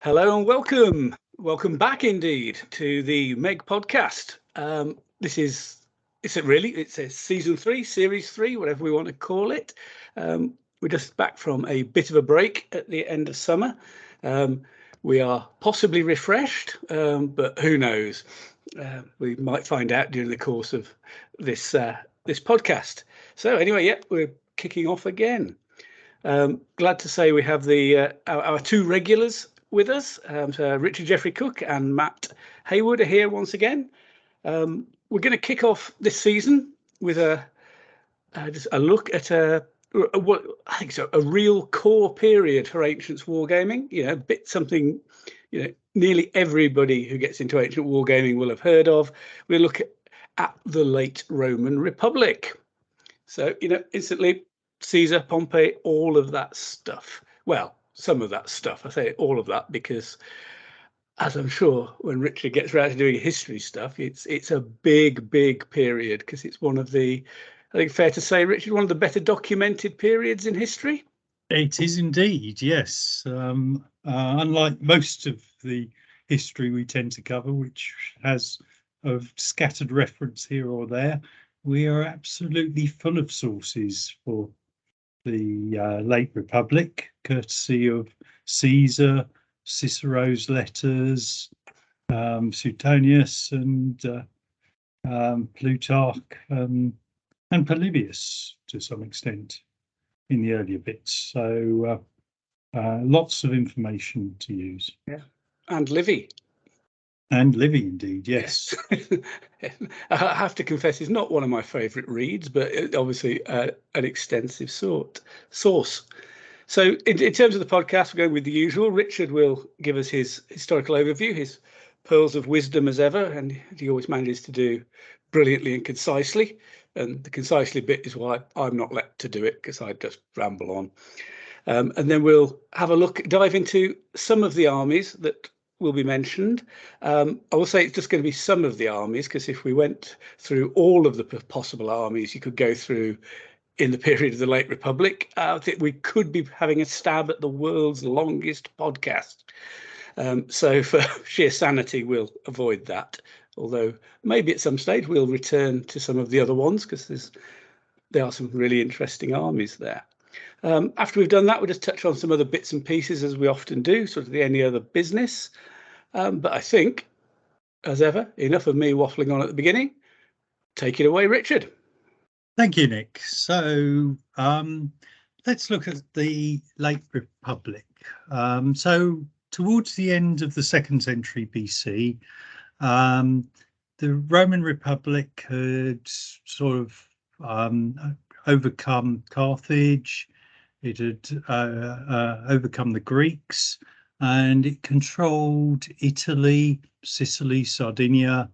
Hello and welcome. Welcome back indeed to the MeG podcast. It's a season 3, series 3, whatever we want to call it. We're just back from a bit of a break at the end of summer. We are possibly refreshed, but who knows? We might find out during the course of this podcast. So anyway, we're kicking off again. Glad to say we have our two regulars with us. So Richard Jeffrey Cook and Matt Haywood are here once again. We're going to kick off this season with just a look at what I think so a real core period for Ancients wargaming. Something nearly everybody who gets into Ancient wargaming will have heard of. We'll look at the late Roman Republic. So instantly Caesar, Pompey, all of that stuff. Well, some of that stuff. I say all of that because, as I'm sure when Richard gets around to doing history stuff, it's a big period because it's one of the, I think fair to say, Richard, one of the better documented periods in history. It is indeed, yes. Unlike most of the history we tend to cover, which has a scattered reference here or there, we are absolutely full of sources for the late Republic, courtesy of Caesar, Cicero's letters, Suetonius, and Plutarch, and Polybius to some extent in the earlier bits. So lots of information to use. Yeah, and Livy. And Livy, indeed, yes. I have to confess, it's not one of my favourite reads, but obviously an extensive source. So in terms of the podcast, we're going with the usual. Richard will give us his historical overview, his pearls of wisdom as ever, and he always manages to do brilliantly and concisely. And the concisely bit is why I'm not let to do it, because I just ramble on. And then we'll have a dive into some of the armies that will be mentioned. I will say it's just going to be some of the armies, because if we went through all of the possible armies you could go through in the period of the late Republic, I think we could be having a stab at the world's longest podcast. So for sheer sanity, we'll avoid that. Although maybe at some stage we'll return to some of the other ones, because there are some really interesting armies there. After we've done that, we'll just touch on some other bits and pieces, as we often do, sort of any other business. But I think, as ever, enough of me waffling on at the beginning. Take it away, Richard. Thank you, Nick. So let's look at the late Republic. So towards the end of the 2nd century BC, the Roman Republic had sort of overcome Carthage. It had overcome the Greeks, and it controlled Italy, Sicily, Sardinia,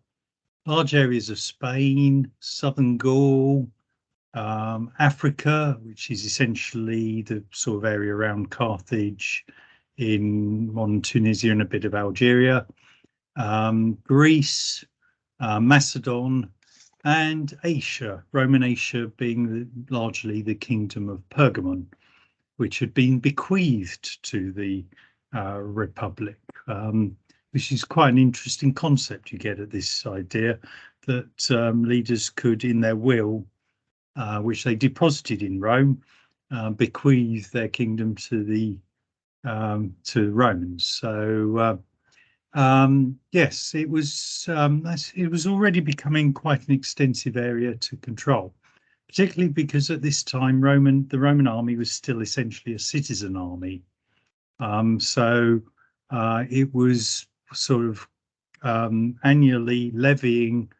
large areas of Spain, southern Gaul, Africa, which is essentially the sort of area around Carthage in modern Tunisia and a bit of Algeria, Greece, Macedon, and Asia, Roman Asia being largely the kingdom of Pergamon, which had been bequeathed to the Republic, which is quite an interesting concept. You get at this idea that leaders could, in their will, which they deposited in Rome, bequeath their kingdom to Romans. So yes, it was already becoming quite an extensive area to control, particularly because at this time the Roman army was still essentially a citizen army. So it was sort of annually levying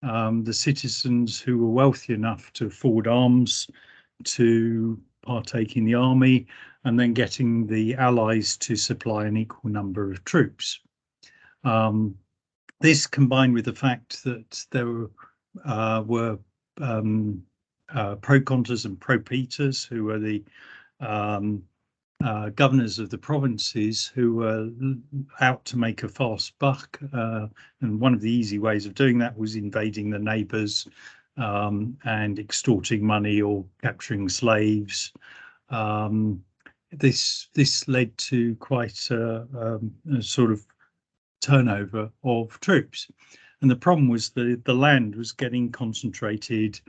the citizens who were wealthy enough to afford arms to partake in the army, and then getting the allies to supply an equal number of troops. This combined with the fact that there were procontors and propetors, who were the governors of the provinces, who were out to make a fast buck, and one of the easy ways of doing that was invading the neighbours and extorting money or capturing slaves. this led to quite a sort of turnover of troops, and the problem was the land was getting concentrated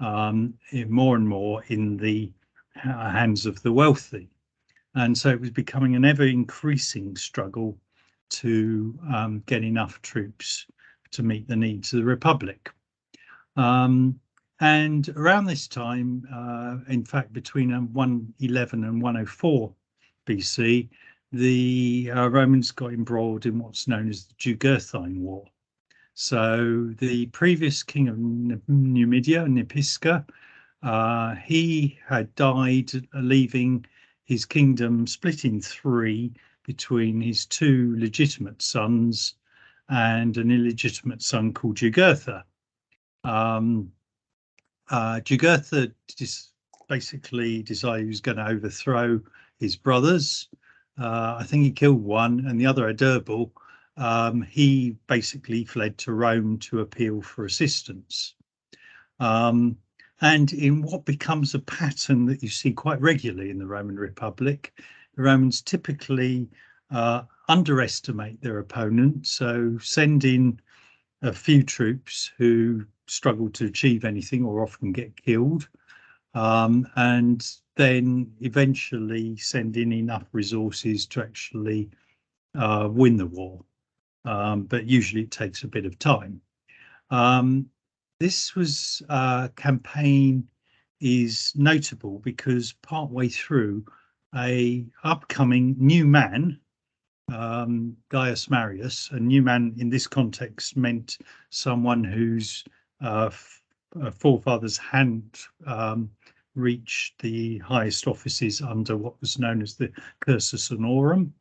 more and more in the hands of the wealthy, and so it was becoming an ever increasing struggle to get enough troops to meet the needs of the Republic. And around this time, in fact, between 111 and 104 BC, the Romans got embroiled in what's known as the Jugurthine War. So the previous king of Numidia, Nipisca, he had died, leaving his kingdom split in three between his two legitimate sons and an illegitimate son called Jugurtha. Jugurtha basically decided he was going to overthrow his brothers. I think he killed one, and the other, Adherbal, he basically fled to Rome to appeal for assistance. And in what becomes a pattern that you see quite regularly in the Roman Republic, the Romans typically underestimate their opponent, so send in a few troops who struggle to achieve anything or often get killed, and then eventually send in enough resources to actually win the war. But usually it takes a bit of time. This campaign is notable because partway through, a upcoming new man, Gaius Marius, a new man in this context meant someone whose forefathers hadn't reached the highest offices under what was known as the cursus honorum,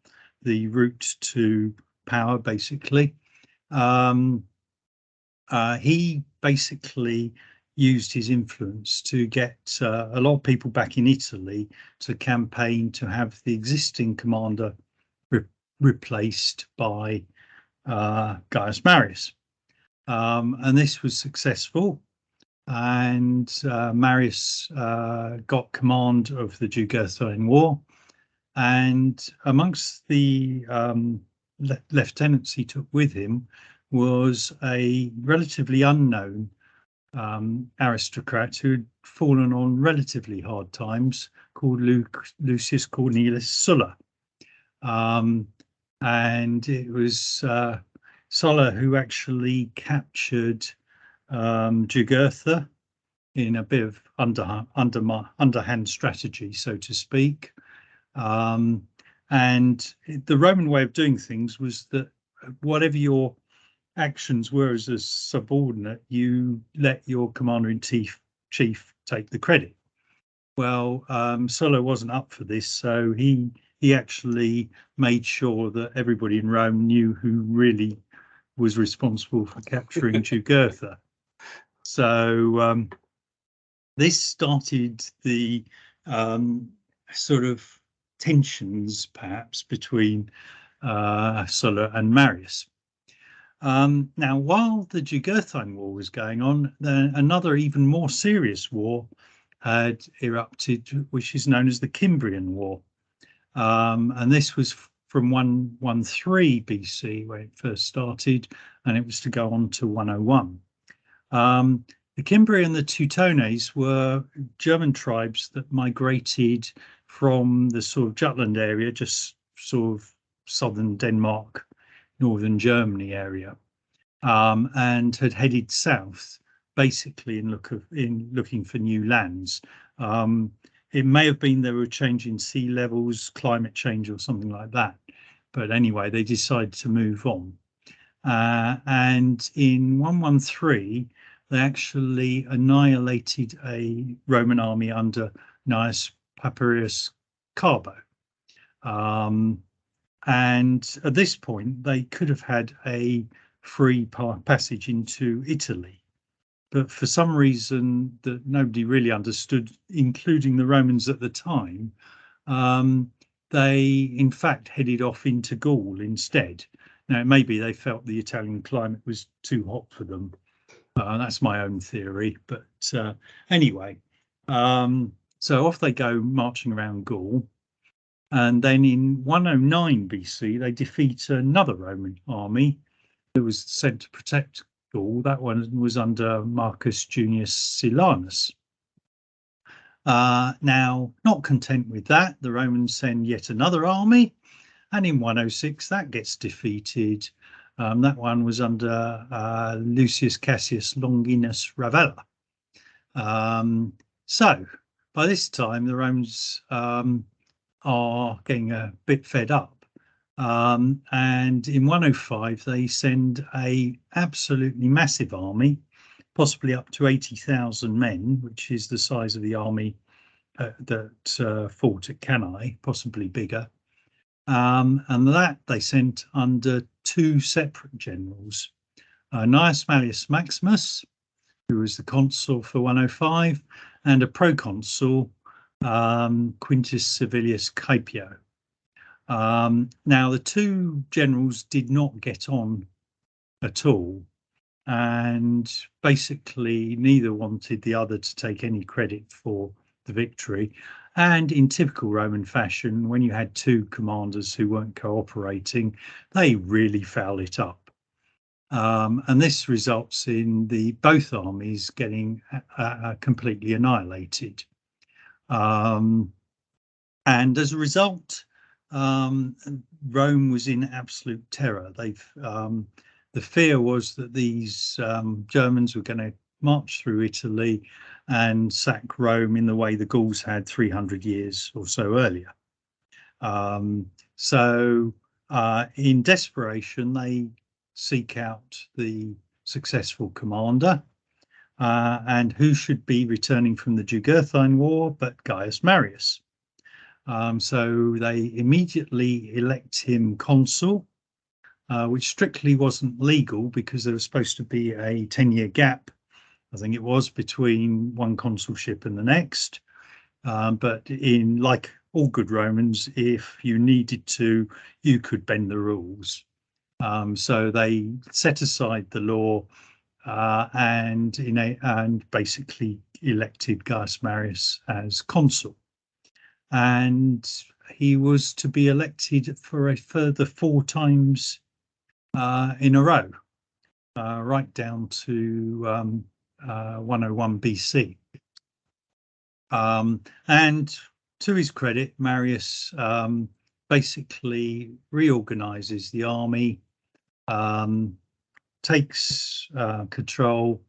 the route to power, basically. He basically used his influence to get a lot of people back in Italy to campaign to have the existing commander replaced by Gaius Marius. And this was successful, and Marius got command of the Jugurthine War, and amongst the lieutenants he took with him was a relatively unknown aristocrat who had fallen on relatively hard times, called Lucius Cornelius Sulla. And it was Sulla who actually captured Jugurtha in a bit of underhand strategy, so to speak. And the Roman way of doing things was that whatever your actions were as a subordinate, you let your commander-in-chief take the credit. Well, Sulla wasn't up for this, so he actually made sure that everybody in Rome knew who really was responsible for capturing Jugurtha. So this started the sort of tensions, perhaps, between Sulla and Marius. Now, while the Jugurthine War was going on, another even more serious war had erupted, which is known as the Cimbrian War. And this was from 113 BC, where it first started, and it was to go on to 101. The Cimbri and the Teutones were German tribes that migrated from the sort of Jutland area, just sort of southern Denmark, northern Germany area, and had headed south, basically in looking for new lands. It may have been they were changing sea levels, climate change, or something like that. But anyway, they decided to move on. And in 113, they actually annihilated a Roman army under Gnaeus Papirius Carbo. And at this point, they could have had a free passage into Italy. But for some reason that nobody really understood, including the Romans at the time, they in fact headed off into Gaul instead. Now, maybe they felt the Italian climate was too hot for them. That's my own theory. But anyway, so off they go marching around Gaul. And then in 109 BC, they defeat another Roman army that was sent to protect Gaul. That one was under Marcus Junius Silanus. Now, not content with that, the Romans send yet another army, and in 106 that gets defeated. That one was under Lucius Cassius Longinus Ravella. So by this time the Romans are getting a bit fed up, and in 105 they send a absolutely massive army, possibly up to 80,000 men, which is the size of the army that fought at Cannae, possibly bigger. And that they sent under two separate generals, Gnaeus Mallius Maximus, who was the consul for 105, and a proconsul, Quintus Servilius Caepio. Now, the two generals did not get on at all, and basically neither wanted the other to take any credit for the victory. And in typical Roman fashion, when you had two commanders who weren't cooperating, they really foul it up. And this results in both armies getting completely annihilated. And as a result, Rome was in absolute terror. The fear was that these Germans were going to march through Italy and sack Rome in the way the Gauls had 300 years or so earlier. So in desperation, they seek out the successful commander, and who should be returning from the Jugurthine War but Gaius Marius. So they immediately elect him consul, which strictly wasn't legal because there was supposed to be a 10-year gap, I think it was, between one consulship and the next. But in, like all good Romans, if you needed to, you could bend the rules. So they set aside the law and basically elected Gaius Marius as consul. And he was to be elected for a further 4 times in a row, right down to 101 BC. And to his credit, Marius basically reorganizes the army, takes control,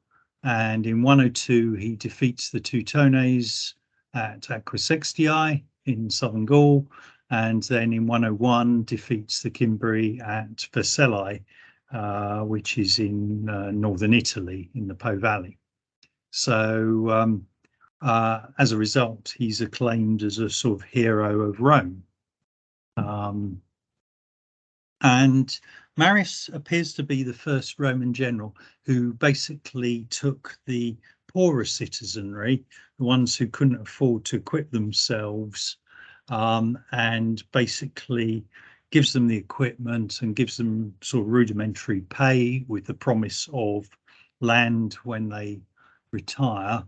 and in 102 he defeats the Teutones at Aquae Sextiae in southern Gaul, and then in 101 defeats the Cimbri at Vercellae, which is in northern Italy in the Po Valley. So as a result, he's acclaimed as a sort of hero of Rome. And Marius appears to be the first Roman general who basically took the poorer citizenry, the ones who couldn't afford to equip themselves, and basically gives them the equipment and gives them sort of rudimentary pay with the promise of land when they retire,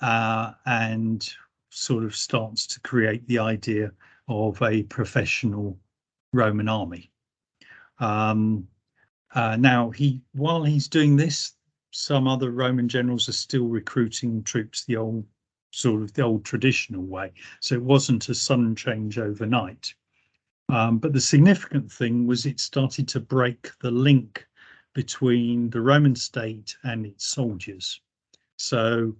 and sort of starts to create the idea of a professional Roman army. Now, while he's doing this, some other Roman generals are still recruiting troops the old traditional way. So it wasn't a sudden change overnight. But the significant thing was it started to break the link between the Roman state and its soldiers. So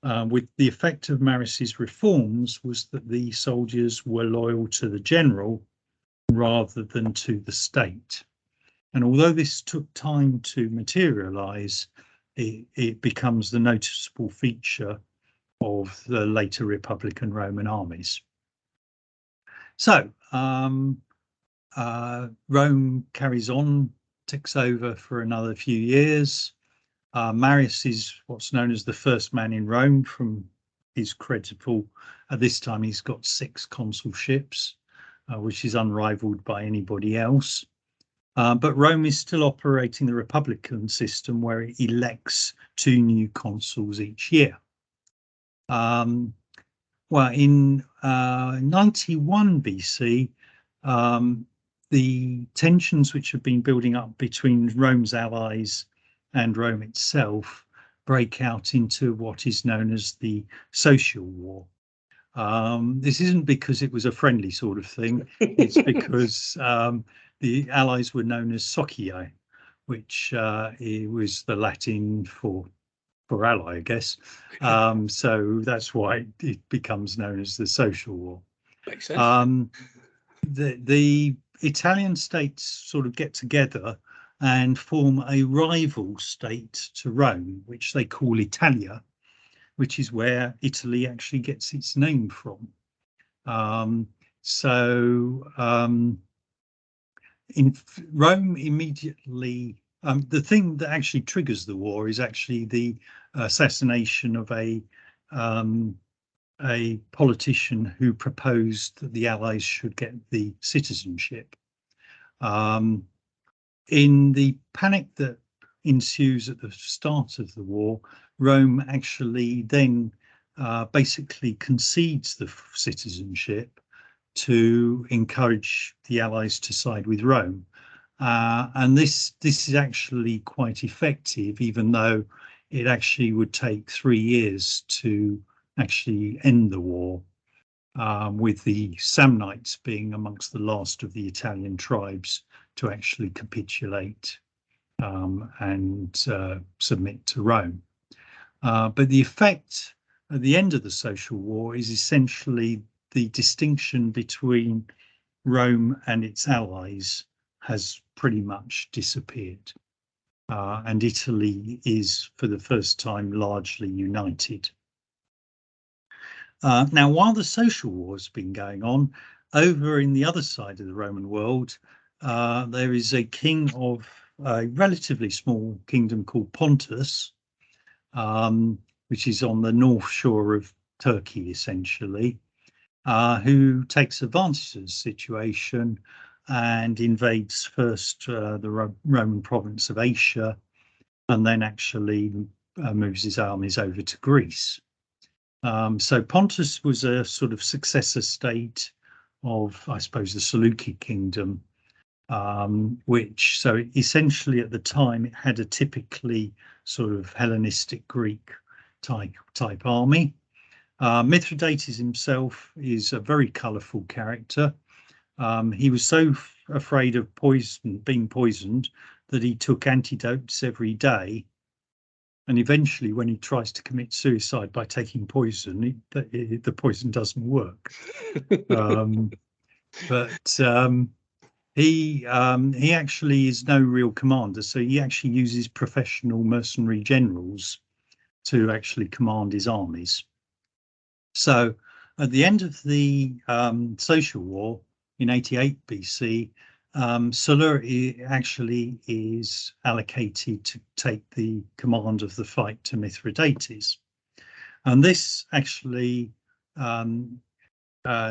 with the effect of Marius's reforms was that the soldiers were loyal to the general rather than to the state. And although this took time to materialize, it becomes the noticeable feature of the later Republican Roman armies. So Rome carries on, takes over for another few years. Marius is what's known as the first man in Rome from his credible. At this time, he's got 6 consulships, which is unrivaled by anybody else. But Rome is still operating the republican system where it elects 2 new consuls each year. Well, in 91 BC, the tensions which have been building up between Rome's allies and Rome itself break out into what is known as the Social War. This isn't because it was a friendly sort of thing. It's because the allies were known as socii, which it was the Latin for ally, I guess. So that's why it becomes known as the Social War. Makes sense. The Italian states sort of get together and form a rival state to Rome, which they call Italia, which is where Italy actually gets its name from. In Rome immediately, the thing that actually triggers the war is actually the assassination of a politician who proposed that the Allies should get the citizenship. In the panic that ensues at the start of the war, Rome actually then basically concedes the citizenship to encourage the Allies to side with Rome. And this is actually quite effective, even though it actually would take 3 years to actually end the war, with the Samnites being amongst the last of the Italian tribes to actually capitulate and submit to Rome. But the effect at the end of the Social War is essentially the distinction between Rome and its allies has pretty much disappeared. And Italy is, for the first time, largely united. Now, while the Social War has been going on, over in the other side of the Roman world, there is a king of a relatively small kingdom called Pontus, which is on the north shore of Turkey, essentially, who takes advantage of the situation and invades first the Roman province of Asia, and then actually moves his armies over to Greece. So Pontus was a sort of successor state of, I suppose, the Seleucid kingdom, which, so essentially at the time it had a typically sort of Hellenistic Greek type army. Mithridates himself is a very colourful character. He was so afraid of being poisoned that he took antidotes every day. And eventually, when he tries to commit suicide by taking poison, the poison doesn't work. He actually is no real commander, so he actually uses professional mercenary generals to actually command his armies. So at the end of the Social War in 88 BC, Sulla actually is allocated to take the command of the fight to Mithridates. And this actually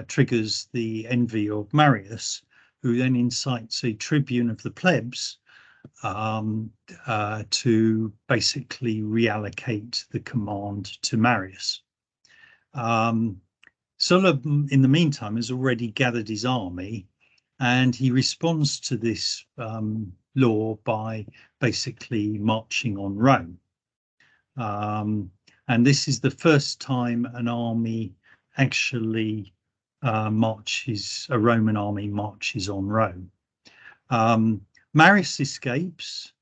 triggers the envy of Marius, who then incites a tribune of the plebs to basically reallocate the command to Marius. Sulla, in the meantime, has already gathered his army, and he responds to this law by basically marching on Rome. And this is the first time an army actually a Roman army marches on Rome. Marius escapes,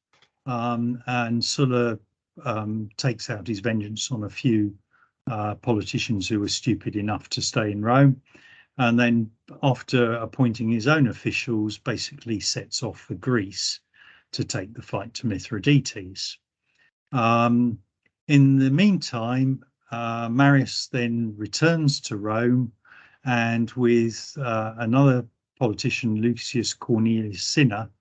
and Sulla takes out his vengeance on a few politicians who were stupid enough to stay in Rome, and then after appointing his own officials, basically sets off for Greece to take the fight to Mithridates. In the meantime, Marius then returns to Rome, and with another politician, Lucius Cornelius Cinna,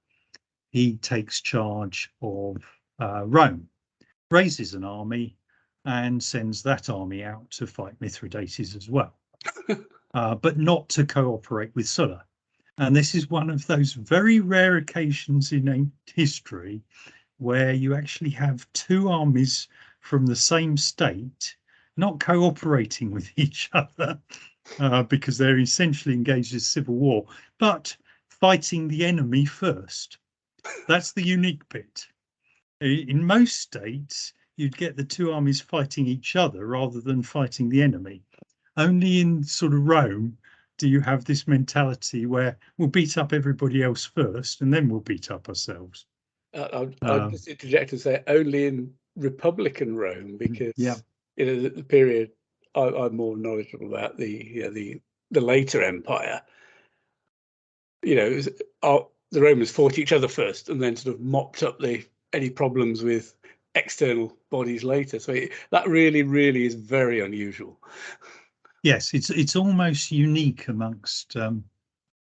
he takes charge of Rome, raises an army, and sends that army out to fight Mithridates as well, but not to cooperate with Sulla. And this is one of those very rare occasions in history where you actually have two armies from the same state not cooperating with each other because they're essentially engaged in civil war, but fighting the enemy first. That's the unique bit. In most states, you'd get the two armies fighting each other rather than fighting the enemy. Only in sort of Rome do you have this mentality where we'll beat up everybody else first and then we'll beat up ourselves. I'll just interject and say only in Republican Rome, because the period I'm more knowledgeable about, the later empire. The Romans fought each other first and then sort of mopped up any problems with external bodies later. So that really is very unusual. Yes, it's almost unique amongst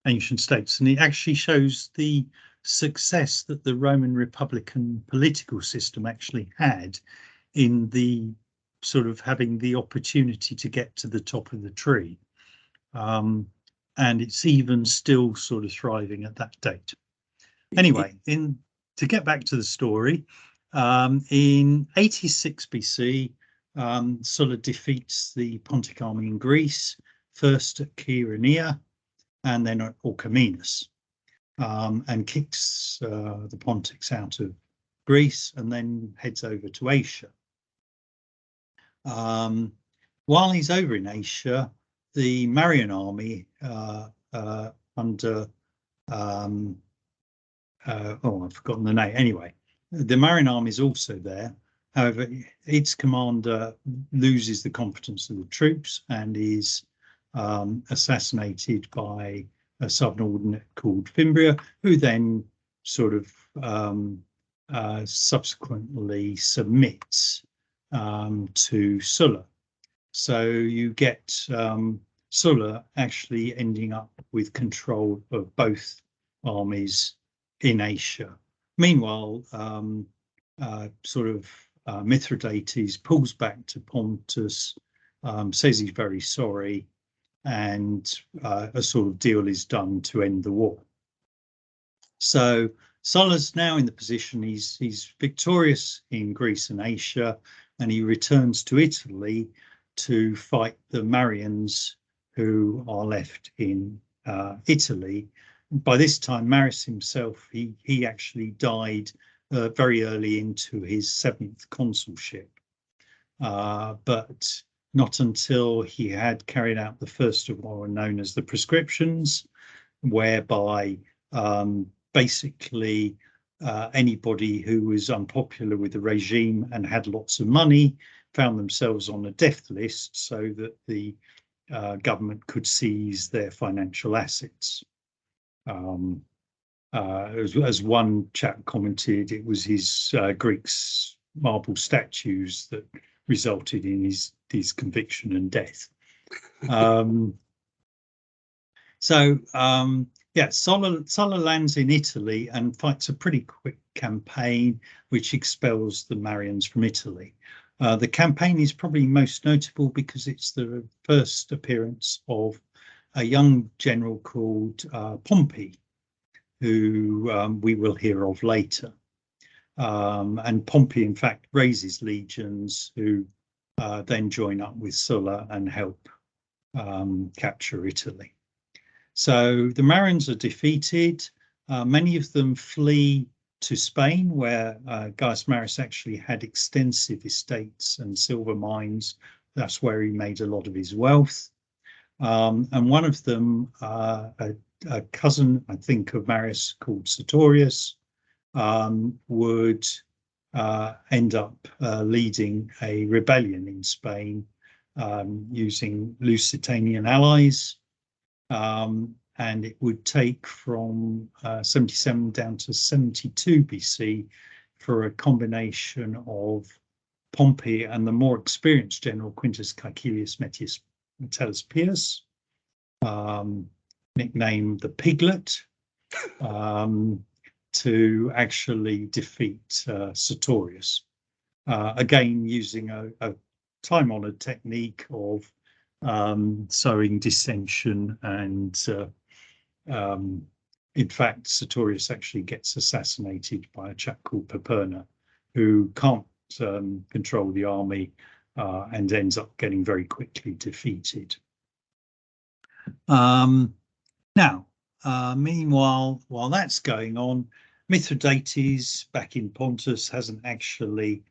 ancient states, and it actually shows the success that the Roman Republican political system actually had in the sort of having the opportunity to get to the top of the tree. And it's even still sort of thriving at that date. Anyway, to get back to the story, in 86 BC, Sulla defeats the Pontic army in Greece, first at Chaeronea and then at Orchomenus, and kicks the Pontics out of Greece and then heads over to Asia. While he's over in Asia, the Marian army under I've forgotten the name. Anyway, the Marian army is also there. However, its commander loses the confidence of the troops and is assassinated by a subordinate called Fimbria, who then sort of subsequently submits to Sulla. So you get Sulla actually ending up with control of both armies in Asia. Meanwhile, Mithridates pulls back to Pontus, says he's very sorry, and a sort of deal is done to end the war. So Sulla's now in the position, he's victorious in Greece and Asia, and he returns to Italy to fight the Marians who are left in Italy. By this time, Marius himself, he actually died very early into his 7th consulship, but not until he had carried out the first of what were known as the prescriptions, whereby basically anybody who was unpopular with the regime and had lots of money found themselves on a death list so that the government could seize their financial assets. As one chap commented, it was his Greek marble statues that resulted in his conviction and death. Sulla lands in Italy and fights a pretty quick campaign which expels the Marians from Italy. The campaign is probably most notable because it's the first appearance of a young general called Pompey, who we will hear of later. And Pompey, in fact, raises legions who then join up with Sulla and help capture Italy. So the Marians are defeated. Many of them flee to Spain, where Gaius Marius actually had extensive estates and silver mines. That's where he made a lot of his wealth. And one of them, a cousin, I think, of Marius called Sertorius, would end up leading a rebellion in Spain using Lusitanian allies. And it would take from 77 down to 72 BC for a combination of Pompey and the more experienced general Quintus Caecilius Metellus Pius, nicknamed the Piglet, to actually defeat Sertorius. Again, using a time-honoured technique of sowing dissension, and in fact, Sertorius actually gets assassinated by a chap called Paperna, who can't control the army and ends up getting very quickly defeated. Meanwhile, while that's going on, Mithridates back in Pontus hasn't actually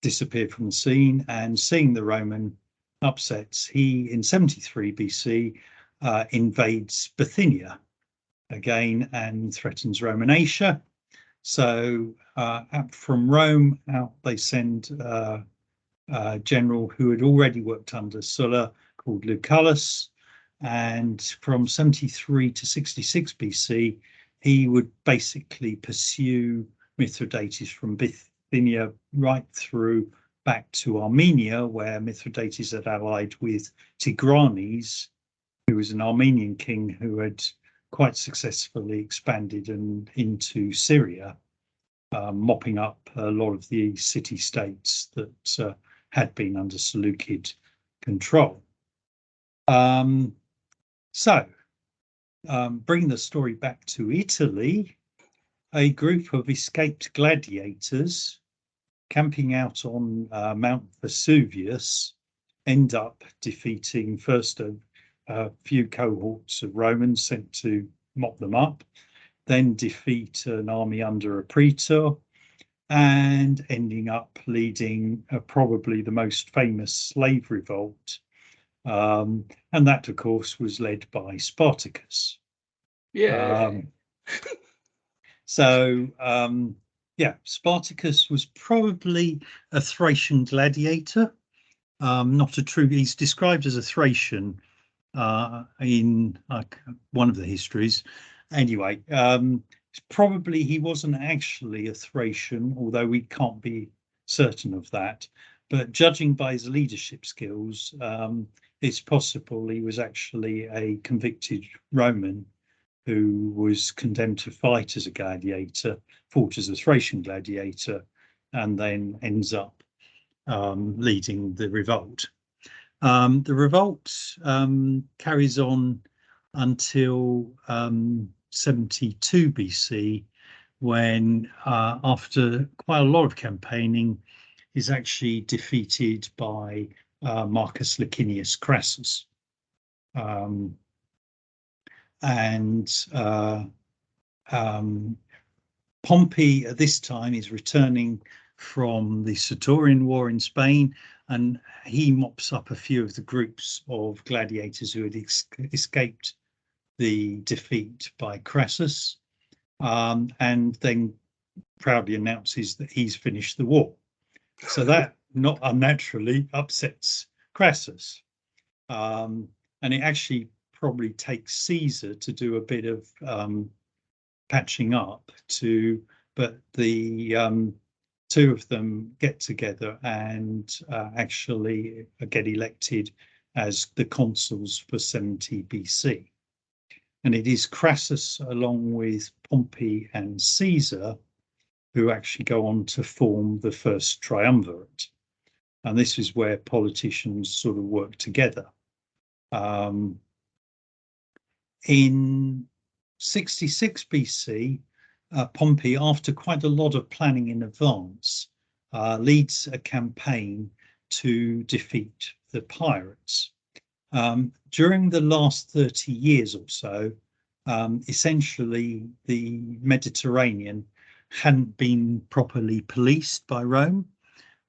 disappeared from the scene, and seeing the Roman upsets, he in 73 BC invades Bithynia again and threatens Roman Asia. So from Rome out they send a general who had already worked under Sulla called Lucullus, and from 73 to 66 BC he would basically pursue Mithridates from Bithynia right through back to Armenia, where Mithridates had allied with Tigranes, who was an Armenian king who had quite successfully expanded into Syria, mopping up a lot of the city-states that had been under Seleucid control. Bringing the story back to Italy, a group of escaped gladiators camping out on Mount Vesuvius end up defeating first a few cohorts of Romans sent to mop them up, then defeat an army under a praetor, and ending up leading probably the most famous slave revolt. And that, of course, was led by Spartacus. Yeah. Spartacus was probably a Thracian gladiator. He's described as a Thracian in one of the histories. Anyway, probably he wasn't actually a Thracian, although we can't be certain of that. But judging by his leadership skills, it's possible he was actually a convicted Roman who was condemned to fight as a gladiator, fought as a Thracian gladiator, and then ends up leading the revolt. The revolt carries on until 72 BC, when after quite a lot of campaigning, is actually defeated by Marcus Licinius Crassus. Pompey at this time is returning from the Sertorian War in Spain, and he mops up a few of the groups of gladiators who had escaped the defeat by Crassus, and then proudly announces that he's finished the war. So that not unnaturally upsets Crassus, and it actually probably takes Caesar to do a bit of patching up but the two of them get together and actually get elected as the consuls for 70 BC. And it is Crassus, along with Pompey and Caesar, who actually go on to form the first triumvirate. And this is where politicians sort of work together. In 66 BC, Pompey, after quite a lot of planning in advance, leads a campaign to defeat the pirates. During the last 30 years or so, essentially the Mediterranean hadn't been properly policed by Rome.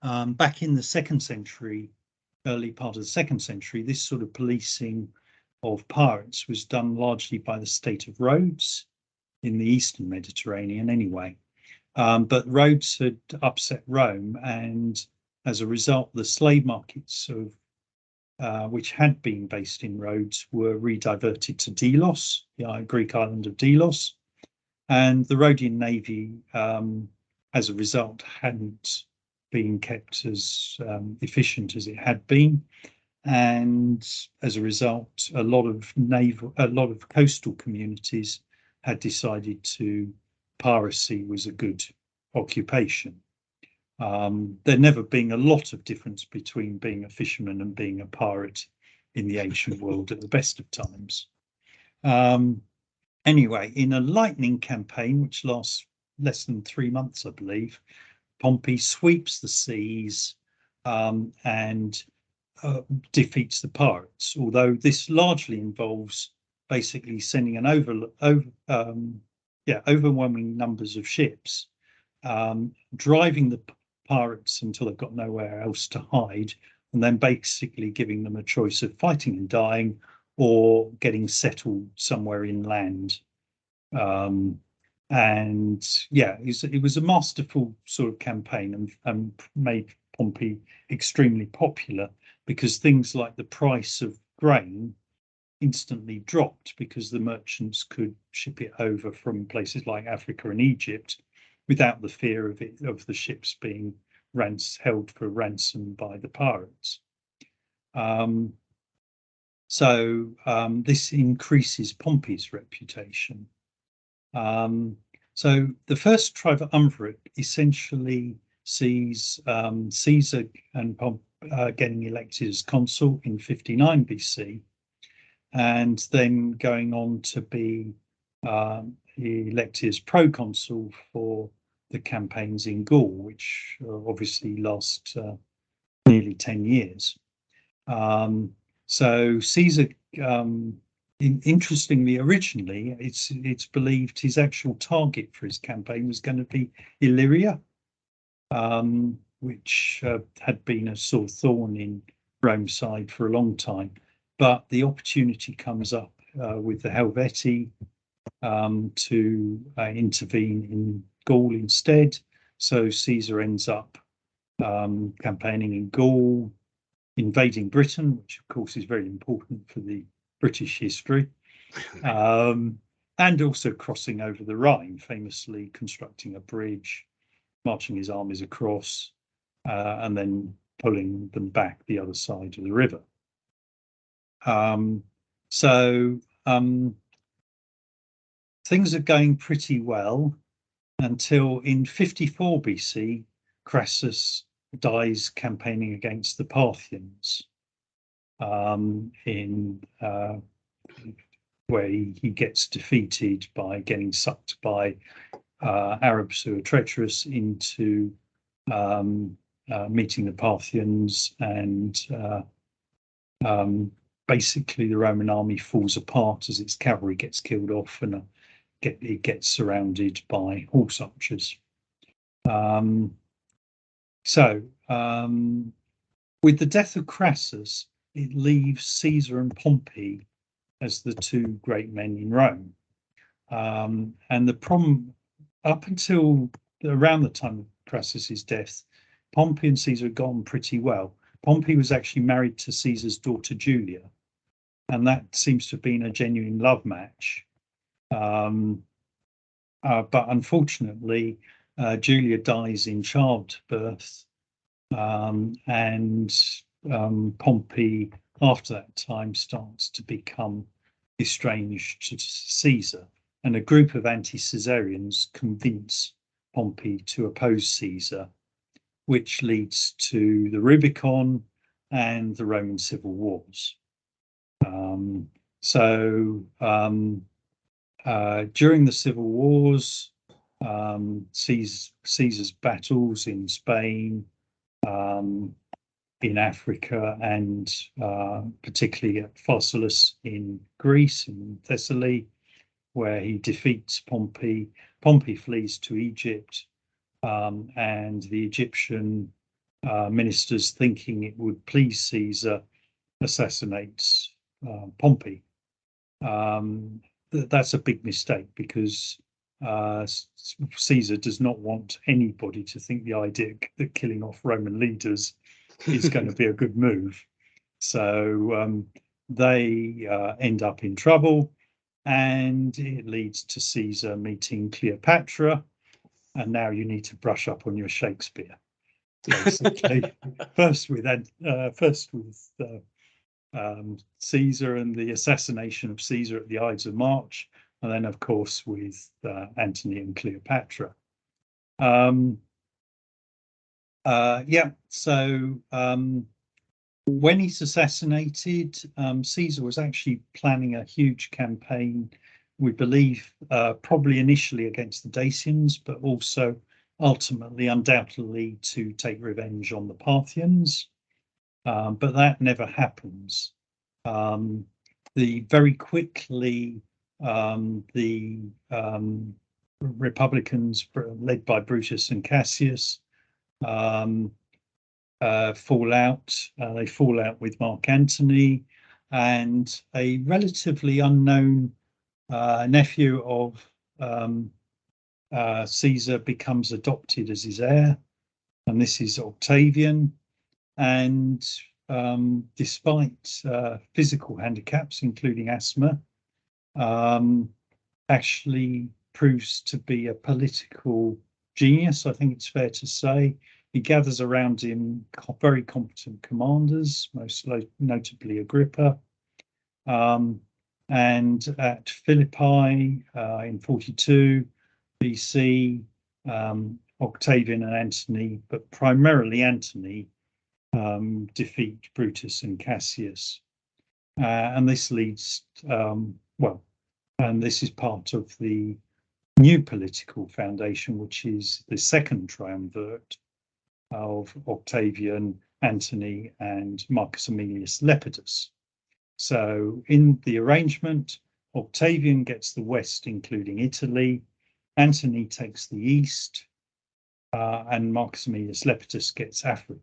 Back in the 2nd century, early part of the 2nd century, this sort of policing of pirates was done largely by the state of Rhodes in the Eastern Mediterranean anyway. But Rhodes had upset Rome, and as a result, the slave markets which had been based in Rhodes were rediverted to Delos, the Greek island of Delos, and the Rhodian navy, as a result, hadn't been kept as efficient as it had been, and as a result, a lot of coastal communities had decided piracy was a good occupation. There never been a lot of difference between being a fisherman and being a pirate in the ancient world at the best of times. Anyway, in a lightning campaign, which lasts less than 3 months, I believe, Pompey sweeps the seas, and defeats the pirates. Although this largely involves basically sending an overwhelming numbers of ships, driving the pirates until they've got nowhere else to hide, and then basically giving them a choice of fighting and dying or getting settled somewhere inland. And yeah, it was a masterful sort of campaign, and made Pompey extremely popular, because things like the price of grain instantly dropped because the merchants could ship it over from places like Africa and Egypt without the fear of the ships being held for ransom by the pirates. This increases Pompey's reputation. So the first triumvirate essentially sees Caesar and getting elected as consul in 59 BC, and then going on to be elected as proconsul for the campaigns in Gaul, which obviously last nearly 10 years. So Caesar, interestingly, originally, it's believed his actual target for his campaign was going to be Illyria, which had been a sore thorn in Rome's side for a long time. But the opportunity comes up with the Helvetii to intervene in Gaul instead. So Caesar ends up campaigning in Gaul, invading Britain, which of course is very important for the British history, and also crossing over the Rhine, famously constructing a bridge, marching his armies across, and then pulling them back the other side of the river. Things are going pretty well until in 54 BC, Crassus dies campaigning against the Parthians, where he gets defeated by getting sucked by Arabs who are treacherous into meeting the Parthians, and basically the Roman army falls apart as its cavalry gets killed off, and it gets surrounded by horse archers. With the death of Crassus, it leaves Caesar and Pompey as the two great men in Rome. And the problem, up until around the time of Crassus's death, Pompey and Caesar had gone pretty well. Pompey was actually married to Caesar's daughter Julia, and that seems to have been a genuine love match. But unfortunately, Julia dies in childbirth, and Pompey, after that time, starts to become estranged to Caesar, and a group of anti-Caesarians convince Pompey to oppose Caesar, which leads to the Rubicon and the Roman civil wars. During the civil wars, Caesar's battles in Spain, in Africa, and particularly at Pharsalus in Greece, in Thessaly, where he defeats Pompey. Pompey flees to Egypt, and the Egyptian ministers, thinking it would please Caesar, assassinates Pompey. That's a big mistake, because Caesar does not want anybody to think the idea that killing off Roman leaders is going to be a good move. So they end up in trouble, and it leads to Caesar meeting Cleopatra. And now you need to brush up on your Shakespeare, basically. first with Caesar and the assassination of Caesar at the Ides of March, and then, of course, with Antony and Cleopatra. When he's assassinated, Caesar was actually planning a huge campaign, we believe, probably initially against the Dacians, but also ultimately, undoubtedly, to take revenge on the Parthians, but that never happens. Very quickly, the Republicans, led by Brutus and Cassius, fall out. They fall out with Mark Antony, and a relatively unknown nephew of Caesar becomes adopted as his heir, and this is Octavian. And despite physical handicaps, including asthma, actually proves to be a political genius, I think it's fair to say. He gathers around him very competent commanders, most notably Agrippa. And at Philippi in 42 BC, Octavian and Antony, but primarily Antony, defeat Brutus and Cassius. And this leads, and this is part of the new political foundation, which is the second triumvirate of Octavian, Antony, and Marcus Aemilius Lepidus. So in the arrangement, Octavian gets the west, including Italy, Antony takes the east, and Marcus Aemilius Lepidus gets Africa.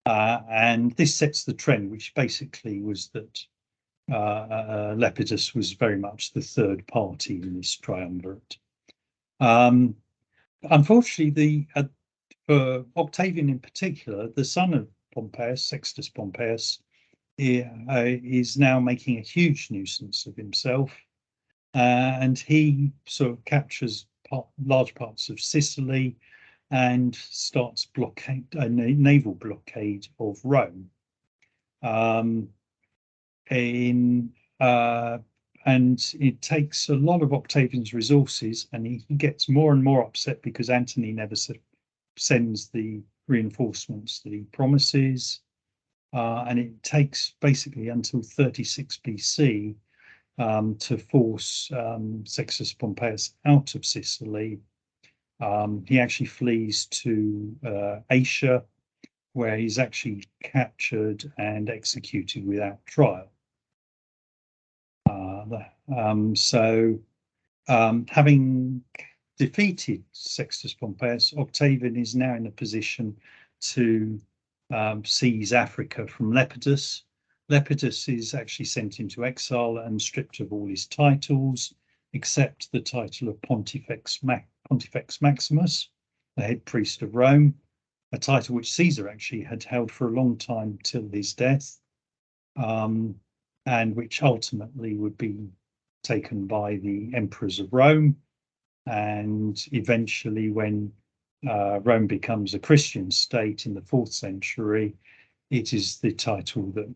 And this sets the trend, which basically was that Lepidus was very much the third party in this triumvirate. Unfortunately, for Octavian in particular, the son of Pompeius, Sextus Pompeius, is now making a huge nuisance of himself, and he sort of captures large parts of Sicily and starts a naval blockade of Rome. And it takes a lot of Octavian's resources, and he gets more and more upset because Antony never sends the reinforcements that he promises. And it takes basically until 36 BC to force Sextus Pompeius out of Sicily. He actually flees to Asia, where he's actually captured and executed without trial. Having defeated Sextus Pompeius, Octavian is now in a position to seize Africa from Lepidus. Lepidus is actually sent into exile and stripped of all his titles, except the title of Pontifex Maximus, the head priest of Rome, a title which Caesar actually had held for a long time till his death, and which ultimately would be taken by the emperors of Rome. And eventually, when Rome becomes a Christian state in the 4th century, it is the title that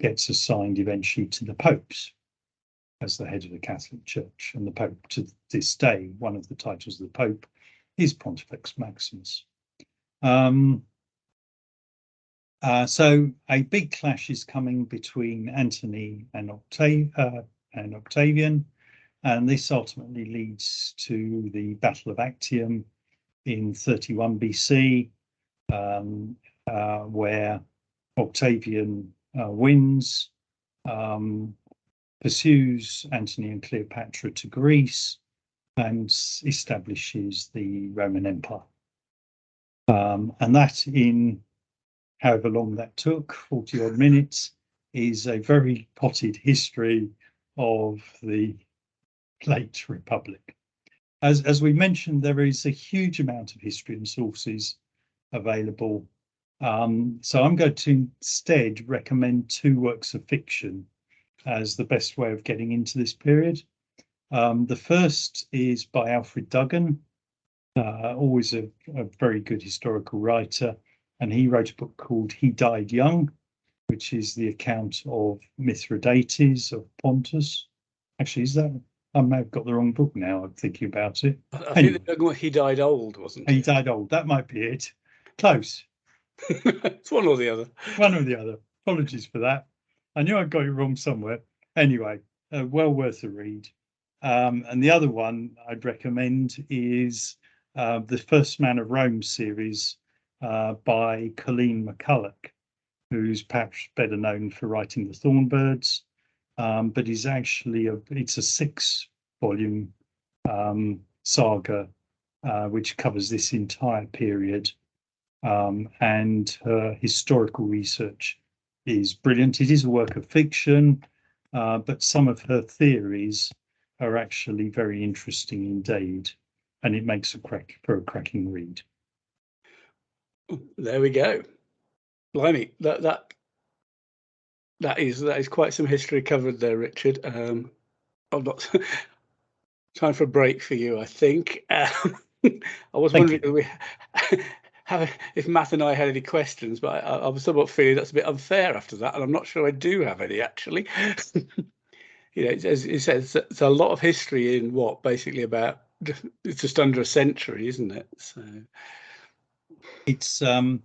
gets assigned eventually to the popes as the head of the Catholic Church. And the Pope, to this day, one of the titles of the Pope is Pontifex Maximus. So a big clash is coming between Antony and Octavian, and this ultimately leads to the Battle of Actium in 31 BC, where Octavian wins, pursues Antony and Cleopatra to Greece, and establishes the Roman Empire. And that, in however long that took, 40 odd minutes, is a very potted history of the late Republic. As we mentioned, there is a huge amount of history and sources available. So I'm going to instead recommend 2 works of fiction as the best way of getting into this period. The first is by Alfred Duggan, always a very good historical writer, and he wrote a book called He Died Young, which is the account of Mithridates of Pontus. Actually, is that? I may have got the wrong book now. I'm thinking about it. I think He Died Old, wasn't it? He Died Old. That might be it. Close. It's one or the other. One or the other. Apologies for that. I knew I got it wrong somewhere. Anyway, well worth a read. And the other one I'd recommend is the First Man of Rome series by Colleen McCulloch, who's perhaps better known for writing The Thornbirds, but is actually it's a 6-volume saga which covers this entire period, and her historical research is brilliant. It is a work of fiction, but some of her theories are actually very interesting indeed, and it makes for a cracking read. There we go. Blimey, that is quite some history covered there, Richard. I'm not time for a break for you, I think. I was wondering if Matt and I had any questions, but I was somewhat feeling that's a bit unfair after that, and I'm not sure I do have any actually. As it says, it's a lot of history in what basically about it's just under a century, isn't it? So it's to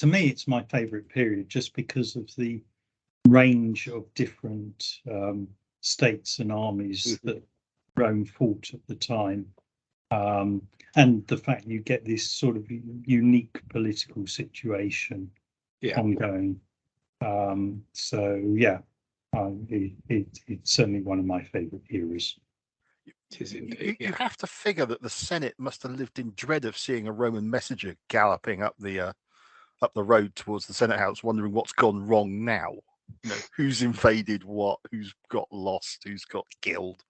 me, it's my favourite period just because of the range of different states and armies that Rome fought at the time, and the fact you get this sort of unique political situation ongoing. So yeah, it's certainly one of my favourite eras. It is indeed. You have to figure that the Senate must have lived in dread of seeing a Roman messenger galloping up the road towards the Senate House, wondering what's gone wrong now. Who's invaded what? Who's got lost? Who's got killed?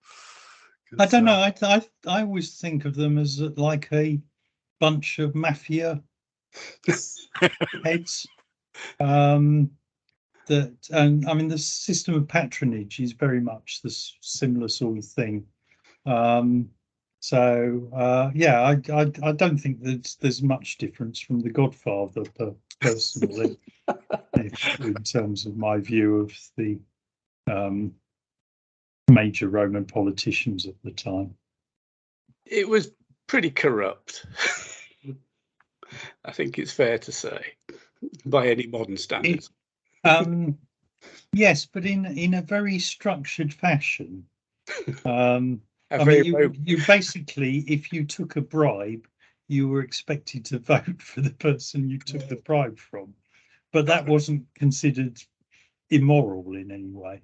I don't know. I always think of them as like a bunch of mafia heads. And I mean, the system of patronage is very much the similar sort of thing. Yeah, I don't think there's much difference from The Godfather, personally, in terms of my view of the major Roman politicians at the time. It was pretty corrupt. I think it's fair to say, by any modern standards. Yes, but in a very structured fashion. You basically, if you took a bribe, you were expected to vote for the person you took the bribe from, but that wasn't considered immoral in any way.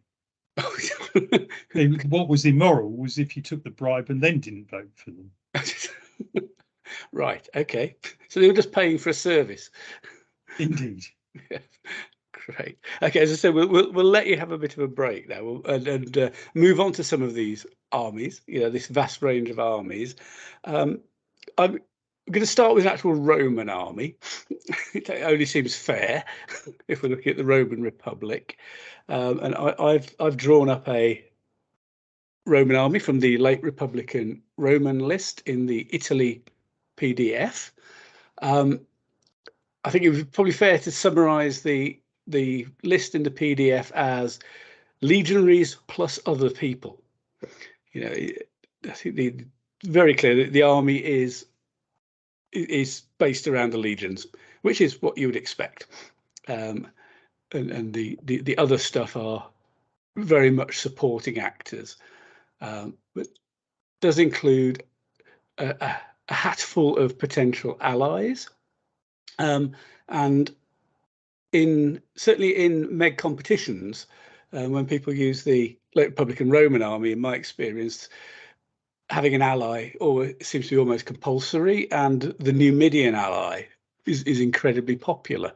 What was immoral was if you took the bribe and then didn't vote for them. Right. Okay. So they were just paying for a service. Indeed. Yeah. Great. Okay, as I said, we'll let you have a bit of a break now and move on to some of these armies. This vast range of armies. I'm going to start with an actual Roman army. It only seems fair if we're looking at the Roman Republic. And I've drawn up a Roman army from the late Republican Roman list in the Italy PDF. I think it would be probably fair to summarise the list in the PDF as legionaries plus other people. I think very clear that the army is based around the legions, which is what you would expect, and the other stuff are very much supporting actors, but does include a hatful of potential allies, and certainly in MEG competitions, when people use the late Republican Roman army, in my experience, having an ally seems to be almost compulsory, and the Numidian ally is incredibly popular,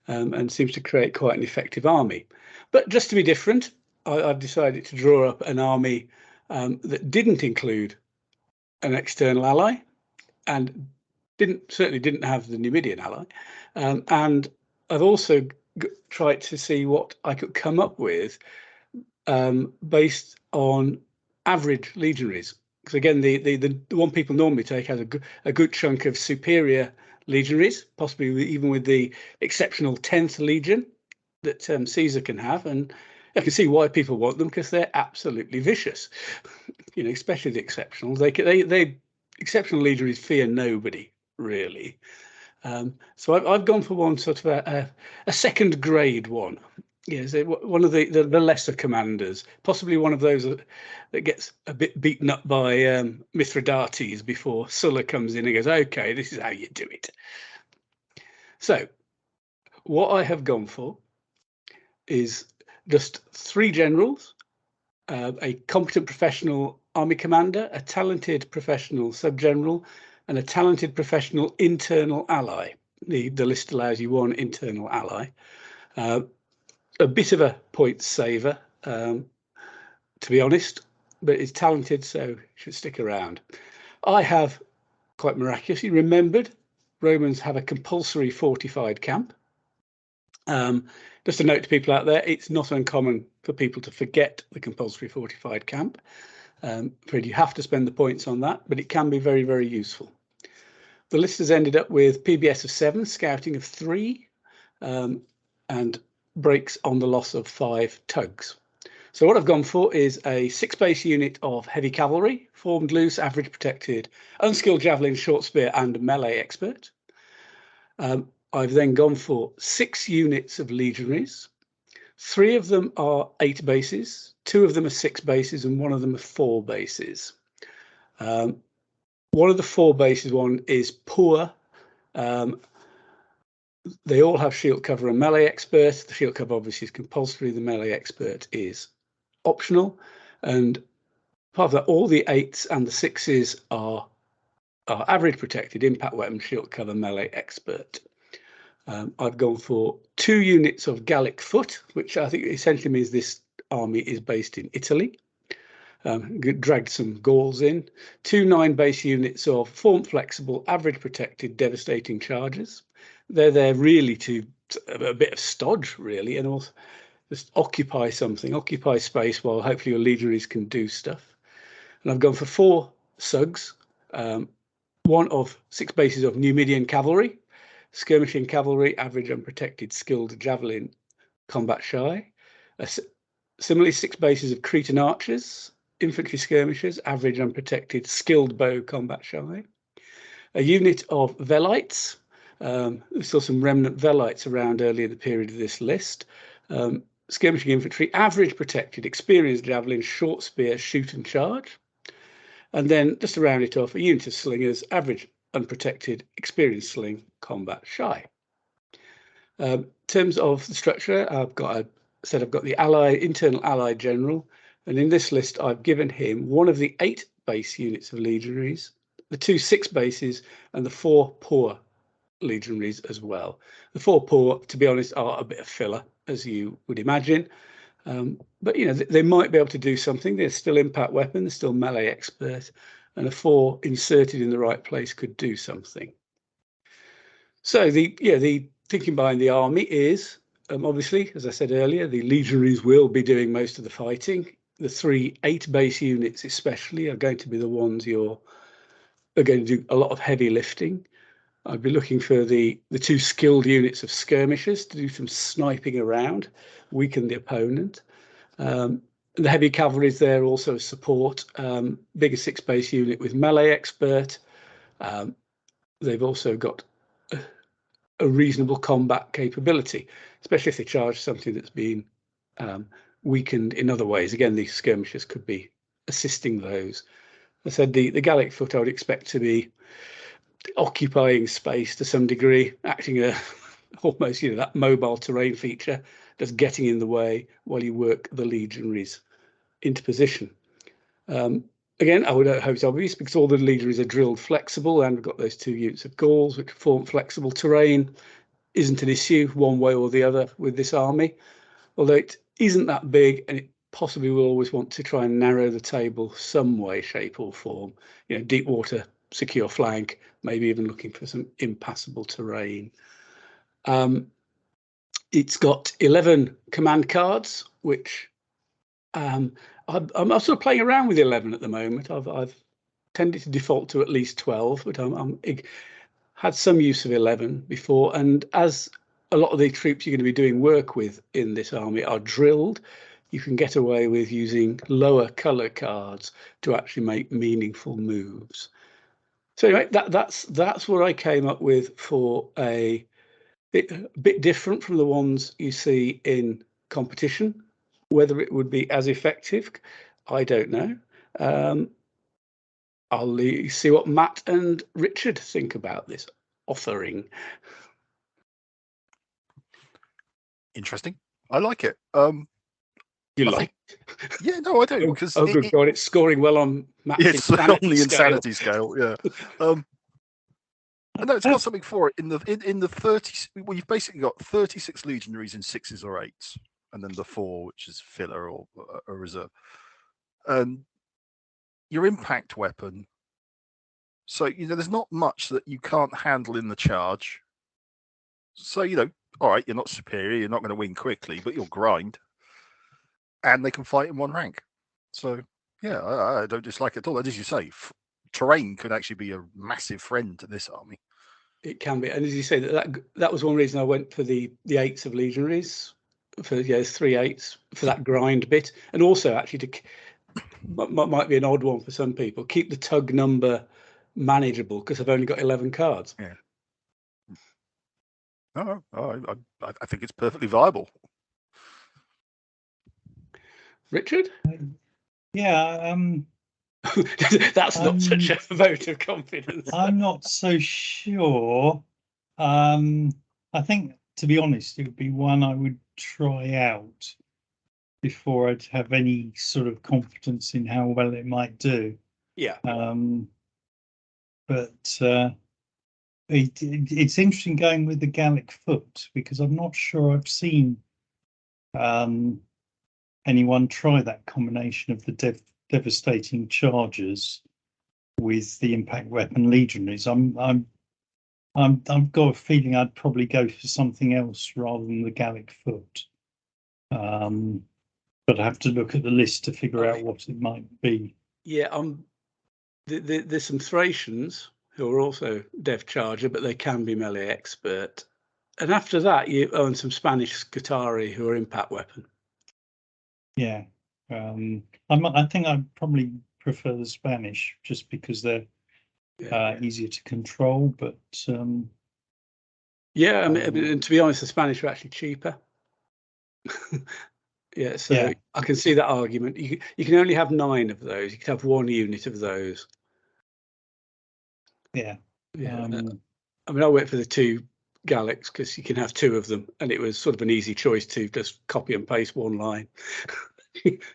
and seems to create quite an effective army. But just to be different, I've decided to draw up an army that didn't include an external ally, and certainly didn't have the Numidian ally, and I've also tried to see what I could come up with based on average legionaries. Because again, the one people normally take has a good chunk of superior legionaries, possibly even with the exceptional 10th Legion that Caesar can have. And I can see why people want them, because they're absolutely vicious. Especially the exceptionals. They exceptional legionaries fear nobody, really. So I've gone for one sort of a second grade one, Yeah, so one of the lesser commanders, possibly one of those that gets a bit beaten up by Mithridates before Sulla comes in and goes, okay, this is how you do it. So what I have gone for is just 3 generals, a competent professional army commander, a talented professional sub-general, and a talented professional internal ally. The list allows you 1 internal ally. A bit of a point saver, to be honest, but it's talented, so should stick around. I have, quite miraculously, remembered Romans have a compulsory fortified camp. Just a note to people out there, it's not uncommon for people to forget the compulsory fortified camp. Afraid you have to spend the points on that, but it can be very, very useful. The list has ended up with PBS of 7, scouting of 3, and breaks on the loss of 5 tugs. So what I've gone for is a 6-base unit of heavy cavalry, formed loose, average protected, unskilled javelin, short spear, and melee expert. I've then gone for 6 units of legionaries. 3 of them are 8 bases, 2 of them are 6 bases, and 1 of them are 4 bases. One of the 4 bases, one is poor. They all have shield cover and melee expert. The shield cover obviously is compulsory. The melee expert is optional. And part of that, all the 8s and the 6s are average protected, impact weapon, shield cover, melee expert. I've gone for 2 units of Gallic foot, which I think essentially means this army is based in Italy. Dragged some Gauls in. 2 9-base units of form flexible, average protected, devastating chargers. They're there really to a bit of stodge, really, and also just occupy something, occupy space while hopefully your legionaries can do stuff. And I've gone for 4 SUGs, 1 of 6 bases of Numidian cavalry, skirmishing cavalry, average unprotected, skilled javelin, combat shy. Similarly, 6 bases of Cretan archers, infantry skirmishers, average unprotected, skilled bow, combat shy. A unit of velites. We saw some remnant velites around earlier in the period of this list. Skirmishing infantry, average protected, experienced javelin, short spear, shoot and charge. And then just to round it off, a unit of slingers, average unprotected, experienced sling, combat shy. In terms of the structure, I've got the internal allied general, and in this list I've given him 1 of the 8 base units of legionaries, the 2 6 bases, and the 4 poor legionaries as well. The 4 poor, to be honest, are a bit of filler, as you would imagine, but you know, they might be able to do something. They're still impact weapon, they're still melee expert, and a 4 inserted in the right place could do something. So the thinking behind the army is, obviously, as I said earlier, the legionaries will be doing most of the fighting. The 3 8-base units especially are going to be the ones are going to do a lot of heavy lifting. I'd be looking for the 2 skilled units of skirmishers to do some sniping around, weaken the opponent. The heavy cavalry is there also support, bigger 6-base unit with melee expert. They've also got a reasonable combat capability, especially if they charge something that's been weakened in other ways. Again, these skirmishers could be assisting those. I said the Gallic foot I would expect to be occupying space to some degree, acting almost that mobile terrain feature, just getting in the way while you work the legionaries into position. Again, I would hope it's obvious because all the legionaries are drilled flexible, and we've got those 2 units of Gauls which form flexible terrain. Isn't an issue one way or the other with this army, although it isn't that big, and it possibly will always want to try and narrow the table some way, shape or form. Deep water, secure flank, maybe even looking for some impassable terrain. It's got 11 command cards, which I'm sort of playing around with 11 at the moment. I've tended to default to at least 12, but I'm had some use of 11 before, and as a lot of the troops you're going to be doing work with in this army are drilled, you can get away with using lower color cards to actually make meaningful moves. So anyway, that's what I came up with for a bit different from the ones you see in competition. Whether it would be as effective, I don't know. I'll see what Matt and Richard think about this offering. Interesting. I like it. You I like? Yeah, no, I do. Because good God, it's scoring well on Matt's it's on the scale. insanity scale. Yeah. I know it's got something for it in the 30. Well, you've basically got 36 legionaries in 6s or 8s, and then the 4, which is filler or a reserve. Your impact weapon. So there's not much that you can't handle in the charge. So all right, you're not superior, you're not going to win quickly, but you'll grind, and they can fight in 1 rank. So yeah, I don't dislike it at all. As you say, terrain could actually be a massive friend to this army. It can be, and as you say, that was one reason I went for the 8s of legionaries, for 3 8s for that grind bit, and also actually might be an odd one for some people. Keep the tug number manageable because I've only got 11 cards. Yeah. No, I think it's perfectly viable. Richard? Yeah. That's not such a vote of confidence. I'm not so sure. I think, to be honest, it would be one I would try out before I'd have any sort of confidence in how well it might do. Yeah. But it's interesting going with the Gallic foot, because I'm not sure I've seen anyone try that combination of the devastating charges with the impact weapon legionaries. I've got a feeling I'd probably go for something else rather than the Gallic foot. But I have to look at the list to figure out what it might be. Yeah, there's some Thracians who are also dev charger, but they can be melee expert. And after that, you own some Spanish Scutari who are impact weapon. Yeah, I think I'd probably prefer the Spanish just because they're easier to control. But yeah, I mean, and to be honest, the Spanish are actually cheaper. Yeah, so yeah. I can see that argument. You can only have 9 of those. You can have 1 unit of those. Yeah. I mean, I went for the 2 Gallics because you can have 2 of them, and it was sort of an easy choice to just copy and paste 1 line.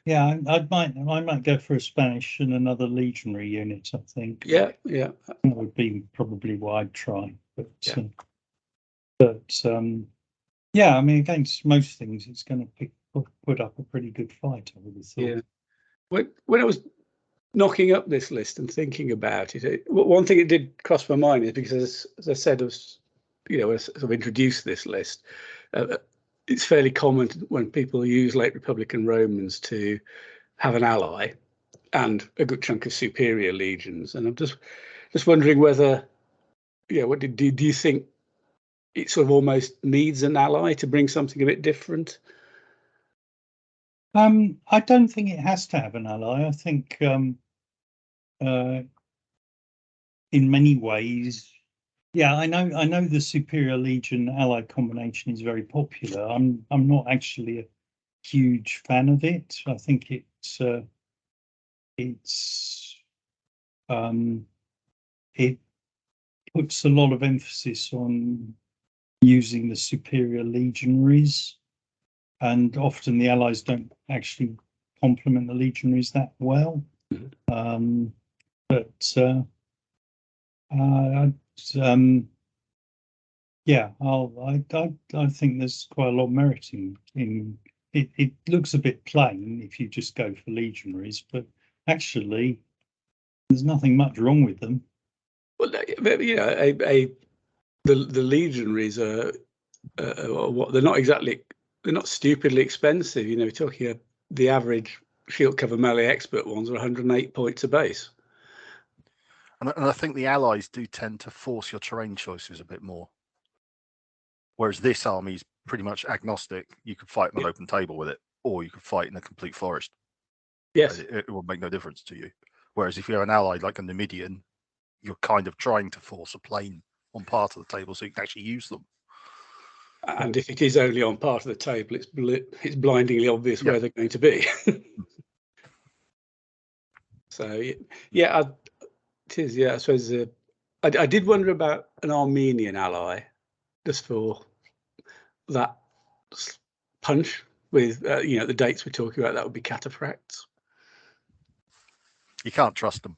Yeah, I might go for a Spanish and another legionary unit, I think. Yeah. That would be probably what I'd try. But yeah, I mean, against most things, it's going to put up a pretty good fight, I would have thought. Yeah. When I was knocking up this list and thinking about it, one thing that did cross my mind is because, as I said, as I've introduced this list, it's fairly common when people use late Republican Romans to have an ally and a good chunk of superior legions. And I'm just wondering whether, what do you think it sort of almost needs an ally to bring something a bit different? I don't think it has to have an ally. I think in many ways, yeah, I know the Superior Legion ally combination is very popular. I'm not actually a huge fan of it. I think it puts a lot of emphasis on using the superior legionaries, and often the allies don't actually complement the legionaries that well. Yeah, I think there's quite a lot of merit in it. It looks a bit plain if you just go for legionaries, but actually there's nothing much wrong with them. Well, the legionaries are what they're not stupidly expensive. We're talking the average shield cover melee expert ones are 108 points a base. And I think the allies do tend to force your terrain choices a bit more. Whereas this army is pretty much agnostic. You could fight on an open table with it, or you could fight in a complete forest. Yes. It will make no difference to you. Whereas if you're an ally like a Numidian, you're kind of trying to force a plane on part of the table so you can actually use them. And if it is only on part of the table, it's blindingly obvious Yeah. where they're going to be. So yeah, it is. Yeah, I suppose I did wonder about an Armenian ally, just for that punch with the dates we're talking about. That would be cataphracts. You can't trust them.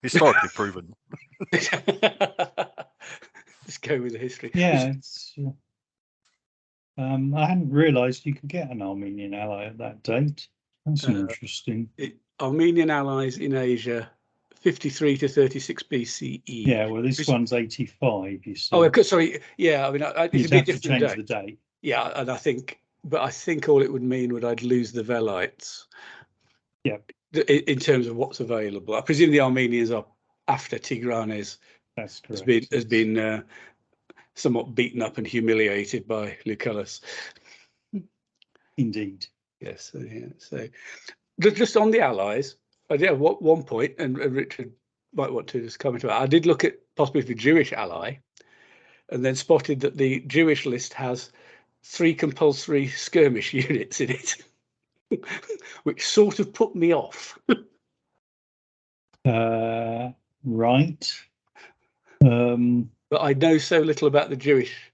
Historically proven. Just go with the history. Yeah, it's. I hadn't realised you could get an Armenian ally at that date. That's interesting. Armenian allies in Asia, 53 to 36 BCE. Yeah, well, this one's 85. You see. Oh, sorry. Yeah, I mean, it's a bit different. Change the date. Yeah, and I think all it would mean would I'd lose the Velites. Yeah. In terms of what's available, I presume the Armenians are after Tigranes. That's correct. Has been somewhat beaten up and humiliated by Lucullus. Indeed. Yes. So just on the allies, I did have one point, and Richard might want to just comment about it. I did look at possibly the Jewish ally, and then spotted that the Jewish list has 3 compulsory skirmish units in it, which sort of put me off. Right. But I know so little about the Jewish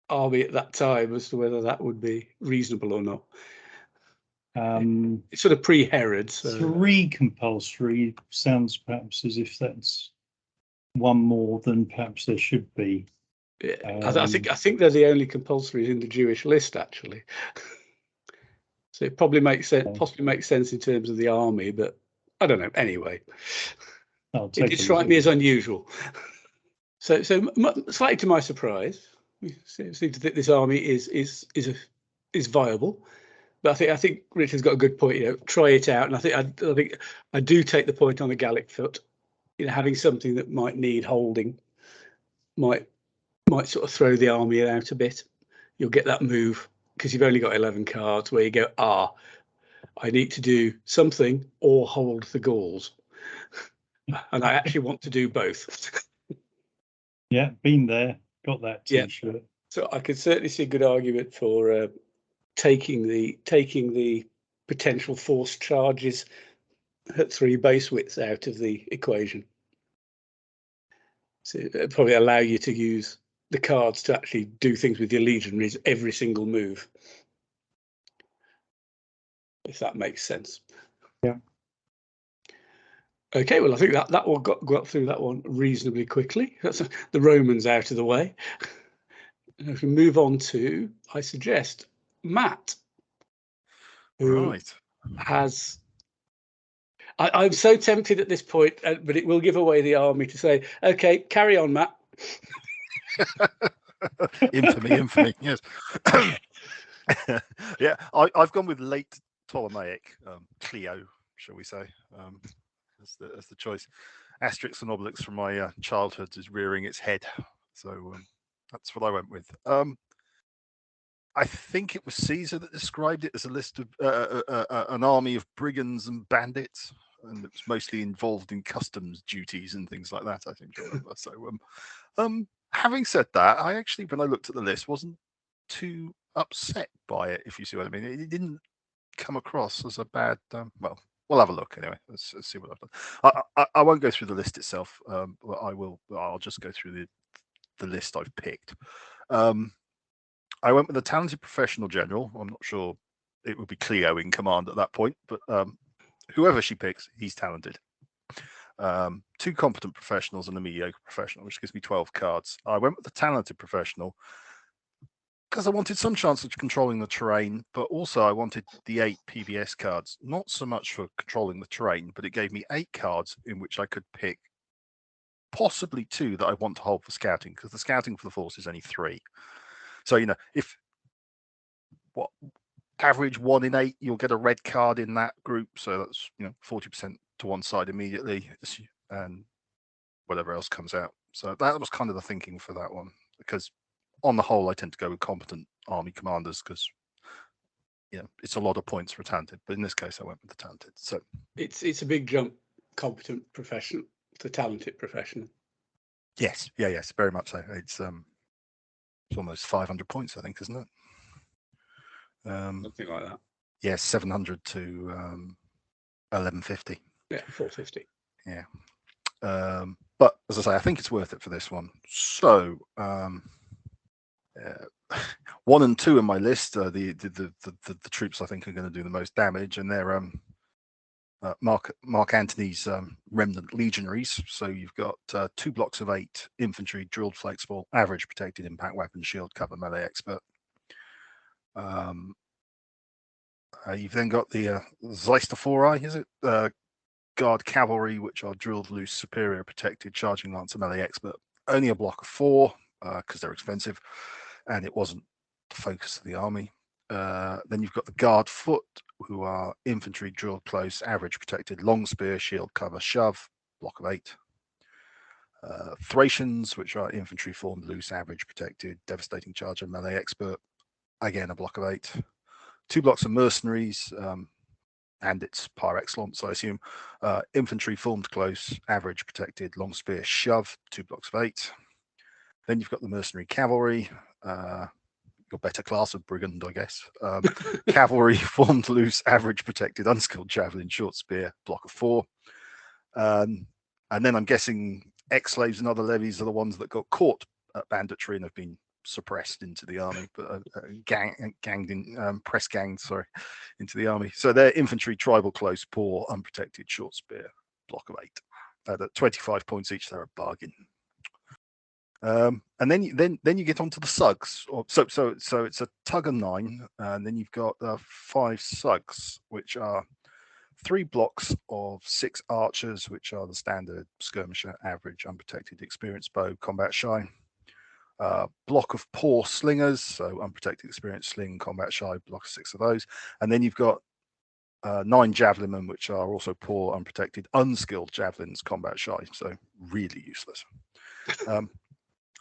army at that time as to whether that would be reasonable or not. It's sort of pre-Herod. So 3 compulsory sounds perhaps as if that's one more than perhaps there should be. I think they're the only compulsories in the Jewish list, actually. So it probably possibly makes sense in terms of the army, but I don't know. Anyway, it did strike me as unusual. So slightly to my surprise, we seem to think this army is viable. But I think Richard's got a good point. Try it out, and I think I do take the point on the Gallic foot. Having something that might need holding might sort of throw the army out a bit. You'll get that move because you've only got 11 cards where you go, I need to do something or hold the Gauls, and I actually want to do both. Yeah, been there, got that T-shirt. Yeah. So I could certainly see a good argument for taking the potential force charges at 3 base widths out of the equation. So it'd probably allow you to use the cards to actually do things with your legionaries every single move, if that makes sense. Yeah. Okay, well, I think that one got through that one reasonably quickly. That's the Romans out of the way. And if we move on to, I suggest, Matt, who has. I'm so tempted at this point, but it will give away the army to say, "Okay, carry on, Matt." Infamy, yes. Yeah, I've gone with late Ptolemaic, Cleo, shall we say, as the choice. Asterix and Obelix from my childhood is rearing its head, so that's what I went with. I think it was Caesar that described it as a list of an army of brigands and bandits, and it was mostly involved in customs duties and things like that, I think. So, having said that, I actually, when I looked at the list, wasn't too upset by it, if you see what I mean. It didn't come across as a bad. Well, we'll have a look anyway. Let's see what I've done. I won't go through the list itself, but I will. I'll just go through the list I've picked. I went with a talented professional general. I'm not sure it would be Cleo in command at that point, but whoever she picks, he's talented. 2 competent professionals and a mediocre professional, which gives me 12 cards. I went with the talented professional because I wanted some chance of controlling the terrain, but also I wanted the 8 PBS cards, not so much for controlling the terrain, but it gave me 8 cards in which I could pick possibly 2 that I want to hold for scouting, because the scouting for the force is only 3. So, if average 1 in 8, you'll get a red card in that group. So that's 40% to one side immediately, and whatever else comes out. So that was kind of the thinking for that one, because on the whole, I tend to go with competent army commanders because it's a lot of points for talented. But in this case, I went with the talented. So it's a big jump, competent professional to talented professional. Yes, very much so. It's It's almost 500 points, I think, isn't it? Something like that. Yeah, 700 to 1150. Yeah, 450. Yeah. But as I say, I think it's worth it for this one. So 1 and 2 in my list are the troops I think are going to do the most damage, and they're Mark Antony's remnant legionaries. So you've got 2 blocks of 8 infantry, drilled, flexible, average, protected, impact weapon, shield, cover, melee expert. You've then got the Zeistophori, is it? Guard cavalry, which are drilled, loose, superior, protected, charging lancer, melee expert. Only a block of 4 because they're expensive, and it wasn't the focus of the army. Then you've got the guard foot, who are infantry, drilled, close, average, protected, long spear, shield, cover, shove, block of 8. Thracians, which are infantry, formed, loose, average, protected, devastating charger, melee expert. Again, a block of 8. 2 blocks of mercenaries, and it's par excellence, I assume. Infantry, formed, close, average, protected, long spear, shove, 2 blocks of 8. Then you've got the mercenary cavalry, your better class of brigand, I guess. Cavalry, formed, loose, average, protected, unskilled javelin, short spear, block of 4. And then I'm guessing ex-slaves and other levies are the ones that got caught at banditry and have been suppressed into the army, but press ganged, into the army. So they're infantry, tribal, close, poor, unprotected, short spear, block of 8. At 25 points each, they're a bargain. And then you get onto the sugs. So it's a tug of 9, and then you've got 5 sugs, which are 3 blocks of 6 archers, which are the standard skirmisher, average, unprotected, experienced bow, combat shy. Block of poor slingers, so unprotected, experienced, sling, combat shy, block of 6 of those. And then you've got 9 javelinmen, which are also poor, unprotected, unskilled javelins, combat shy, so really useless.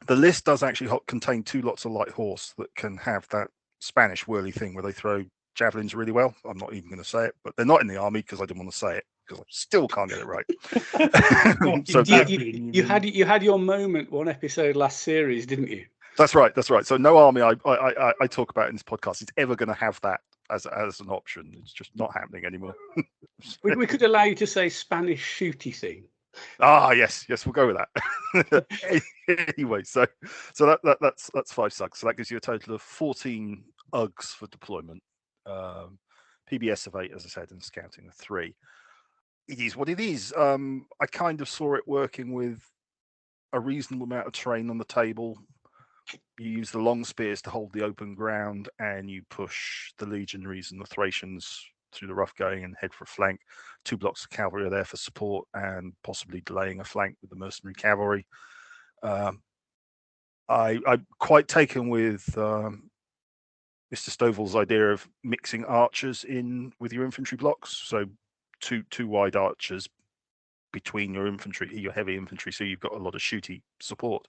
The list does actually contain 2 lots of light horse that can have that Spanish whirly thing where they throw javelins really well. I'm not even going to say it, but they're not in the army because I didn't want to say it because I still can't get it right. So you had your moment one episode last series, didn't you? That's right. So no army I talk about in this podcast is ever going to have that as an option. It's just not happening anymore. we could allow you to say Spanish shooty thing. Ah, yes, we'll go with that. Anyway, so that's 5 sugs. So that gives you a total of 14 UGs for deployment. PBS of 8, as I said, and scouting of 3. It is what it is. I kind of saw it working with a reasonable amount of terrain on the table. You use the long spears to hold the open ground, and you push the legionaries and the Thracians through the rough going and head for a flank. 2 blocks of cavalry are there for support and possibly delaying a flank with the mercenary cavalry. I'm quite taken with Mr. Stovall's idea of mixing archers in with your infantry blocks. So two wide archers between your infantry, your heavy infantry, so you've got a lot of shooty support.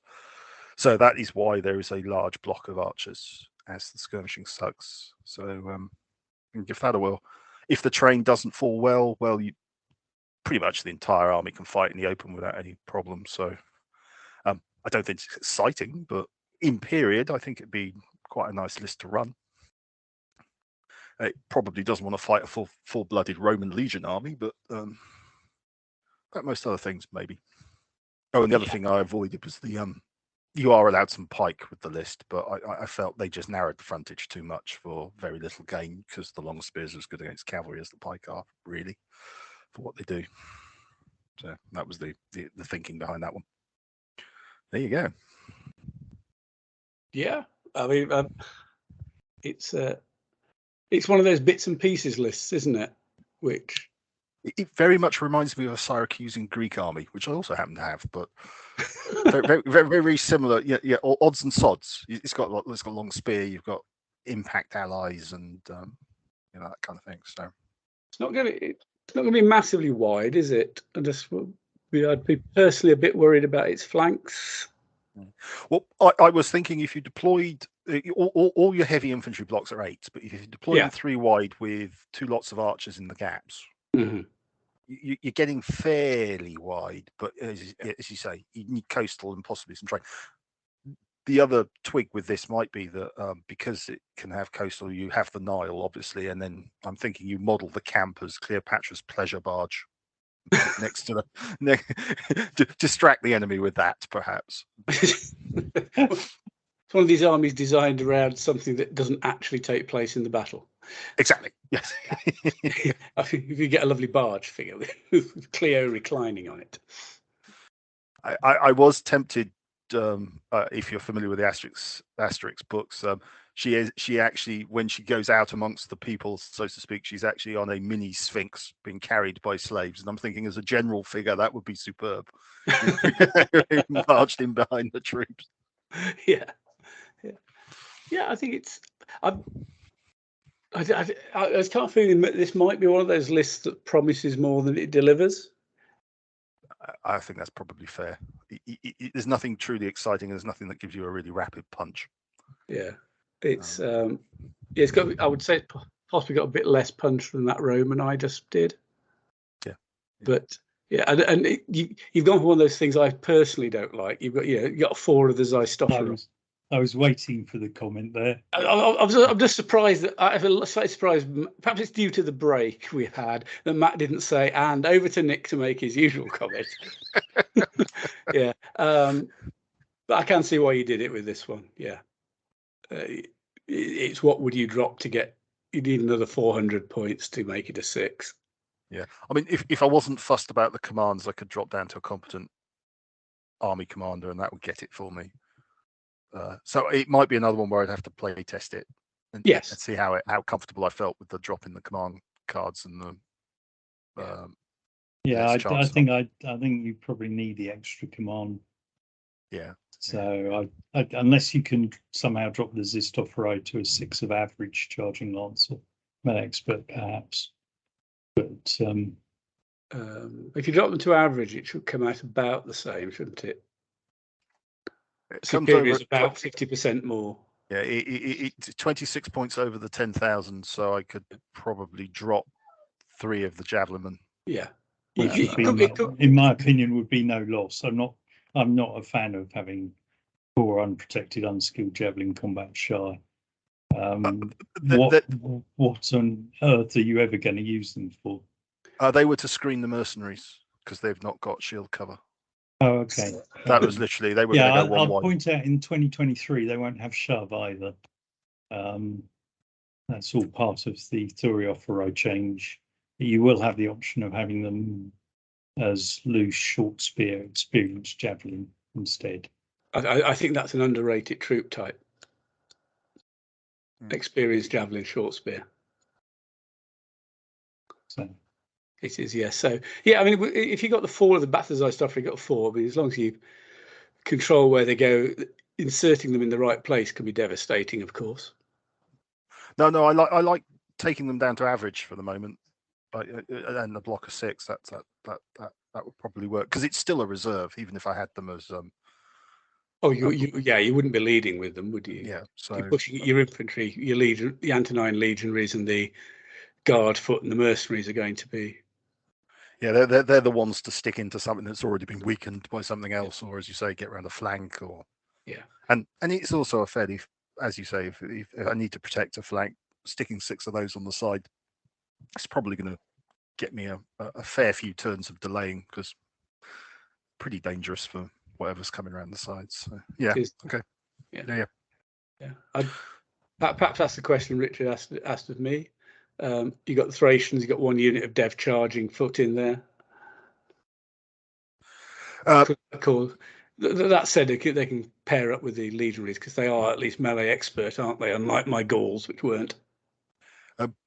So that is why there is a large block of archers as the skirmishing sugs. So give that a whirl. If the terrain doesn't fall well, you pretty much the entire army can fight in the open without any problem. So I don't think it's exciting, but in period, I think it'd be quite a nice list to run. It probably doesn't want to fight a full-blooded Roman legion army, but about most other things, maybe. Oh, and the other thing I avoided was the you are allowed some pike with the list, but I felt they just narrowed the frontage too much for very little gain, because the long spears are as good against cavalry as the pike are, really, for what they do. So that was the thinking behind that one. There you go. Yeah, I mean, it's one of those bits and pieces lists, isn't it? Which it very much reminds me of a Syracusan Greek army, which I also happen to have, but very, very, very similar. Yeah, odds and sods. It's got long spear. You've got impact allies, and that kind of thing. So it's not going to be massively wide, is it? I'd be personally a bit worried about its flanks. Well, I was thinking if you deployed all your heavy infantry blocks are 8, but if you deploy them 3 wide with 2 lots of archers in the gaps, you're getting fairly wide. But as you say, you need coastal and possibly some terrain. the other twig with this might be that because it can have coastal, you have the Nile, obviously, and then I'm thinking you model the camp as Cleopatra's pleasure barge next to the distract the enemy with that, perhaps. It's one of these armies designed around something that doesn't actually take place in the battle. Exactly. Yes. I think if you get a lovely barge figure with Cleo reclining on it. I was tempted. If you're familiar with the Asterix books, she actually, when she goes out amongst the people, so to speak, she's actually on a mini sphinx being carried by slaves. And I'm thinking, as a general figure, that would be superb. Marched in behind the troops. Yeah. I think it's. I start feeling that this might be one of those lists that promises more than it delivers. I think that's probably fair. There's nothing truly exciting. There's nothing that gives you a really rapid punch. Yeah, it's it's got. I would say it's possibly got a bit less punch than that Roman I just did. Yeah. But yeah, and you've gone for one of those things I personally don't like. You've got you got 4 of the Xystopheros. I was waiting for the comment there. I'm just surprised that I feel slightly surprised. Perhaps it's due to the break we've had that Matt didn't say, and over to Nick to make his usual comment. Yeah, but I can see why you did it with this one. Yeah, it's what would you drop to get? You need another 400 points to make it a 6. Yeah, I mean, if I wasn't fussed about the commands, I could drop down to a competent army commander, and that would get it for me. So it might be another one where I'd have to play test it and see how comfortable I felt with the drop in the command cards and the. I think you probably need the extra command. Yeah. So unless you can somehow drop the Xystopheros to a 6 of average charging lance or med expert perhaps, but if you drop them to average, it should come out about the same, shouldn't it? It Superior is about 50% more. Yeah, it's 26 points over the 10,000, so I could probably drop 3 of the javelinmen. Yeah, in my opinion, would be no loss. I'm not a fan of having 4 unprotected, unskilled javelin combat shy. What on earth are you ever going to use them for? They were to screen the mercenaries because they've not got shield cover. Oh, okay. That was literally, they were going to go 1-1. I'll point out in 2023 they won't have shove either. That's all part of the Thuriophorai change. You will have the option of having them as loose short spear experienced javelin instead. I think that's an underrated troop type. Experienced javelin short spear. So it is, yes. So yeah, I mean, if you got the 4 of the Balthazar stuff, you got 4. But as long as you control where they go, inserting them in the right place can be devastating, of course. No, I like taking them down to average for the moment, and the block of 6. That would probably work because it's still a reserve, even if I had them as. You wouldn't be leading with them, would you? Yeah, so you're pushing your infantry, your legion, the Antonine legionaries, and the guard foot and the mercenaries are going to be. Yeah, they're the ones to stick into something that's already been weakened by something else, or as you say, get around a flank, or and it's also a fairly, as you say, if I need to protect a flank, sticking 6 of those on the side, it's probably going to get me a fair few turns of delaying because pretty dangerous for whatever's coming around the sides. So yeah, okay, yeah. Perhaps that's the question Richard asked of me. You got the Thracians, you got 1 unit of dev charging foot in there. Cool. That said, they can pair up with the legionaries because they are at least melee expert, aren't they? Unlike my Gauls, which weren't.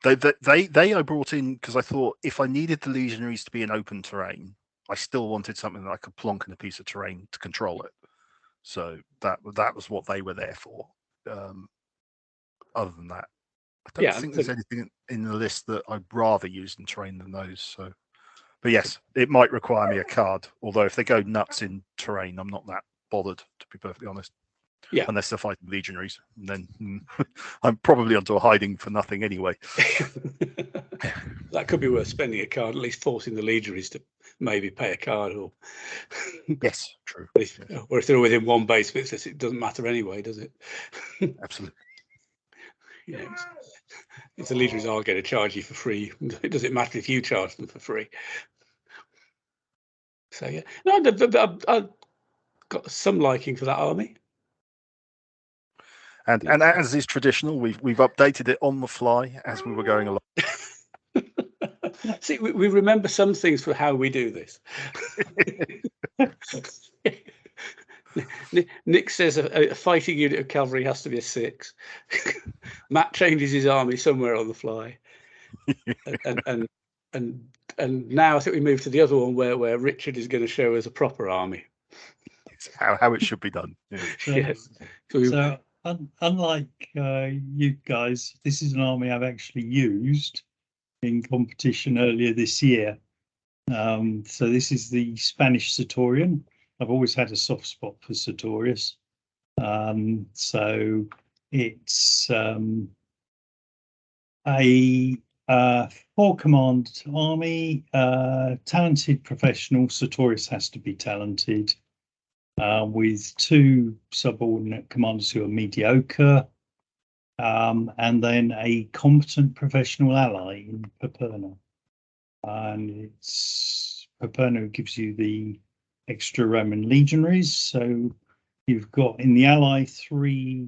They I brought in because I thought if I needed the legionaries to be in open terrain, I still wanted something that I could plonk in a piece of terrain to control it. So that was what they were there for. Other than that, I don't think there's anything in the list that I'd rather use in terrain than those. So, but yes, it might require me a card. Although if they go nuts in terrain, I'm not that bothered, to be perfectly honest. Yeah. Unless they're fighting legionaries, and then I'm probably onto a hiding for nothing anyway. That could be worth spending a card, at least forcing the legionaries to maybe pay a card, or Yes, true. or if they're within one base, but it doesn't matter anyway, does it? Absolutely. Yeah, if the legionaries are going to charge you for free, it doesn't matter if you charge them for free. So yeah, no, I've got some liking for that army. And as is traditional, we've updated it on the fly as we were going along. See, we remember some things for how we do this. Nick says a fighting unit of cavalry has to be a 6. Matt changes his army somewhere on the fly, and now I think we move to the other one where Richard is going to show us a proper army. It's how it should be done. Yeah. Yes. So unlike you guys, this is an army I've actually used in competition earlier this year. So this is the Spanish Centurion. I've always had a soft spot for Sartorius. So it's a 4-command army, talented professional. Sartorius has to be talented, with 2 subordinate commanders who are mediocre, and then a competent professional ally in Paperna. And it's Paperna who gives you the extra Roman legionaries. So you've got in the ally 3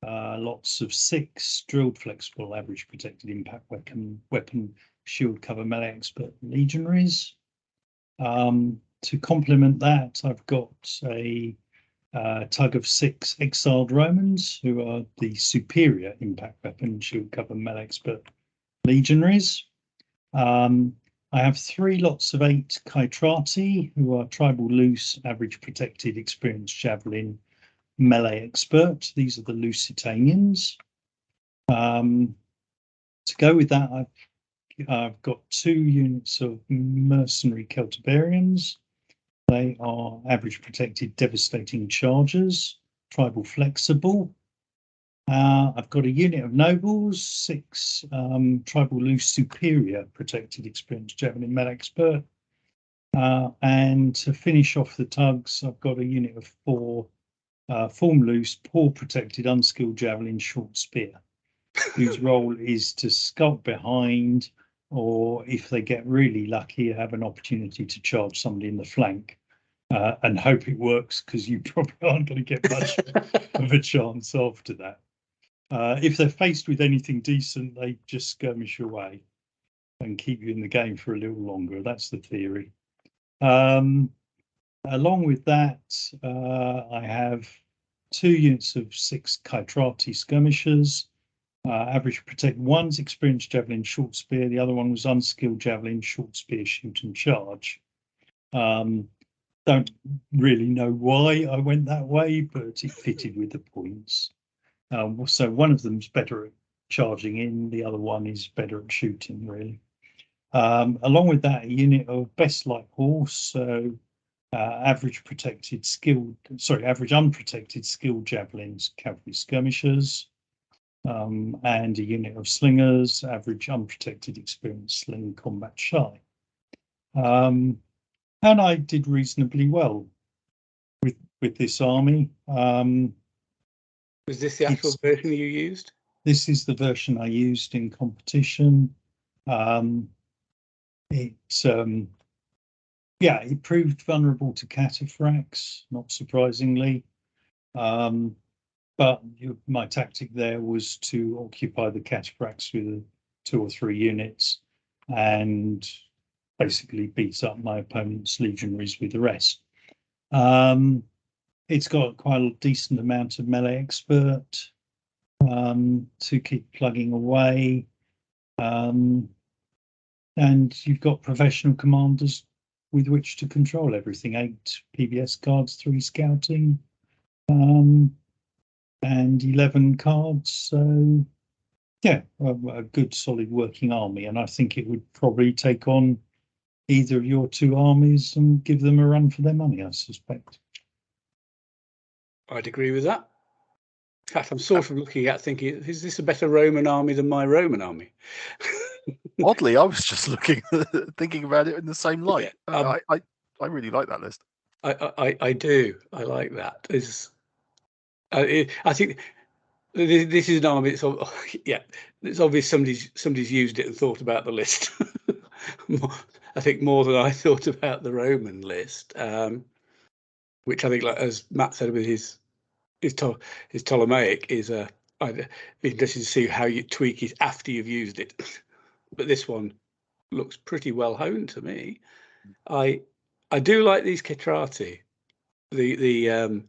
lots of 6 drilled, flexible, average, protected, impact, weapon, shield, cover, melee expert legionaries. To complement that, I've got a tug of 6 exiled Romans who are the superior impact, weapon, shield, cover, melee expert legionaries. I have 3 lots of 8 Kaitrati who are tribal, loose, average, protected, experienced, javelin, melee expert. These are the Lusitanians. To go with that, I've got 2 units of mercenary Celtiberians. They are average, protected, devastating chargers, tribal, flexible. I've got a unit of nobles, 6 tribal, loose, superior, protected, experienced, javelin, melee expert. And to finish off the tugs, I've got a unit of 4 form loose, poor protected, unskilled javelin, short spear, whose role is to skulk behind, or if they get really lucky, have an opportunity to charge somebody in the flank, and hope it works, because you probably aren't going to get much of a chance after that. If they're faced with anything decent, they just skirmish away and keep you in the game for a little longer. That's the theory. Along with that, I have 2 units of 6 Kaitrati skirmishers. Average protect. One's experienced javelin, short spear. The other one was unskilled javelin, short spear, shoot and charge. Don't really know why I went that way, but it fitted with the points. So one of them's better at charging in, the other one is better at shooting, really. Along with that, a unit of best light horse, so average unprotected skilled javelins, cavalry skirmishers, and a unit of slingers, average unprotected experienced sling, combat shy. And I did reasonably well with this army. Was this the actual version you used? This is the version I used in competition. It proved vulnerable to cataphracts, not surprisingly. But my tactic there was to occupy the cataphracts with 2 or 3 units and basically beat up my opponent's legionaries with the rest. It's got quite a decent amount of melee expert to keep plugging away. And you've got professional commanders with which to control everything. 8 PBS cards, 3 scouting, and 11 cards. So yeah, a good solid working army, and I think it would probably take on either of your 2 armies and give them a run for their money, I suspect. I'd agree with that. In fact, I'm sort of looking at thinking, is this a better Roman army than my Roman army? Oddly, I was just thinking about it in the same light. Yeah, I really like that list. I do. I like that. I think this is an army. It's obvious somebody's used it and thought about the list. I think more than I thought about the Roman list, which I think, like as Matt said with his Ptolemaic, is I'd be interested to see how you tweak it after you've used it. But this one looks pretty well honed to me. I do like these Ketrati, the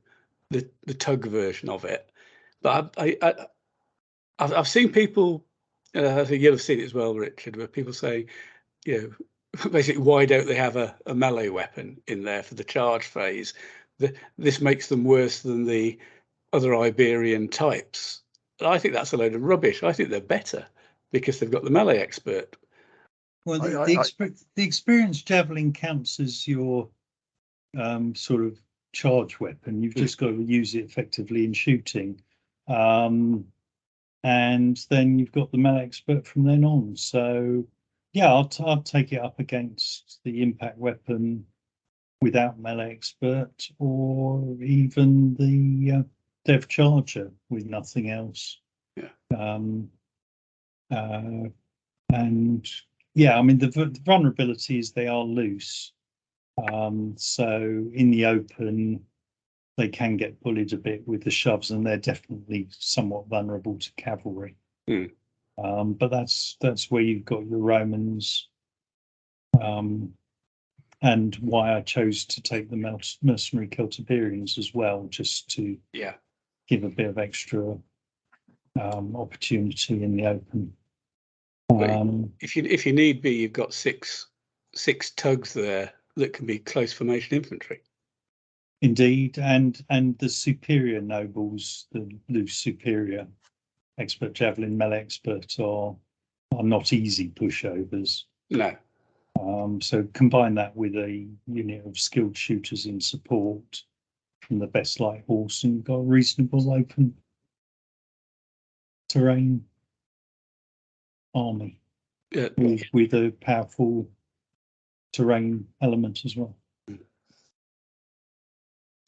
tug version of it, but I've seen people. I think you'll have seen it as well, Richard, where people say, basically, why don't they have a melee weapon in there for the charge phase? This makes them worse than the other Iberian types. I think that's a load of rubbish. I think they're better because they've got the melee expert. Well, the experienced javelin counts as your sort of charge weapon. You've just got to use it effectively in shooting, and then you've got the melee expert from then on. So, yeah, I'll take it up against the impact weapon without melee expert, or even the dev charger with nothing else. Yeah. And yeah, I mean the vulnerability is they are loose. So in the open, they can get bullied a bit with the shoves, and they're definitely somewhat vulnerable to cavalry. But that's where you've got your Romans, and why I chose to take the mercenary Celtiberians as well, just to give a bit of extra opportunity in the open. If you need be, you've got six tugs there that can be close formation infantry. Indeed, and the superior nobles, the loose superior expert javelin melee expert are not easy pushovers. No. So combine that with a unit of skilled shooters in support from the best light horse, and you've got a reasonable open terrain army with a powerful terrain element as well.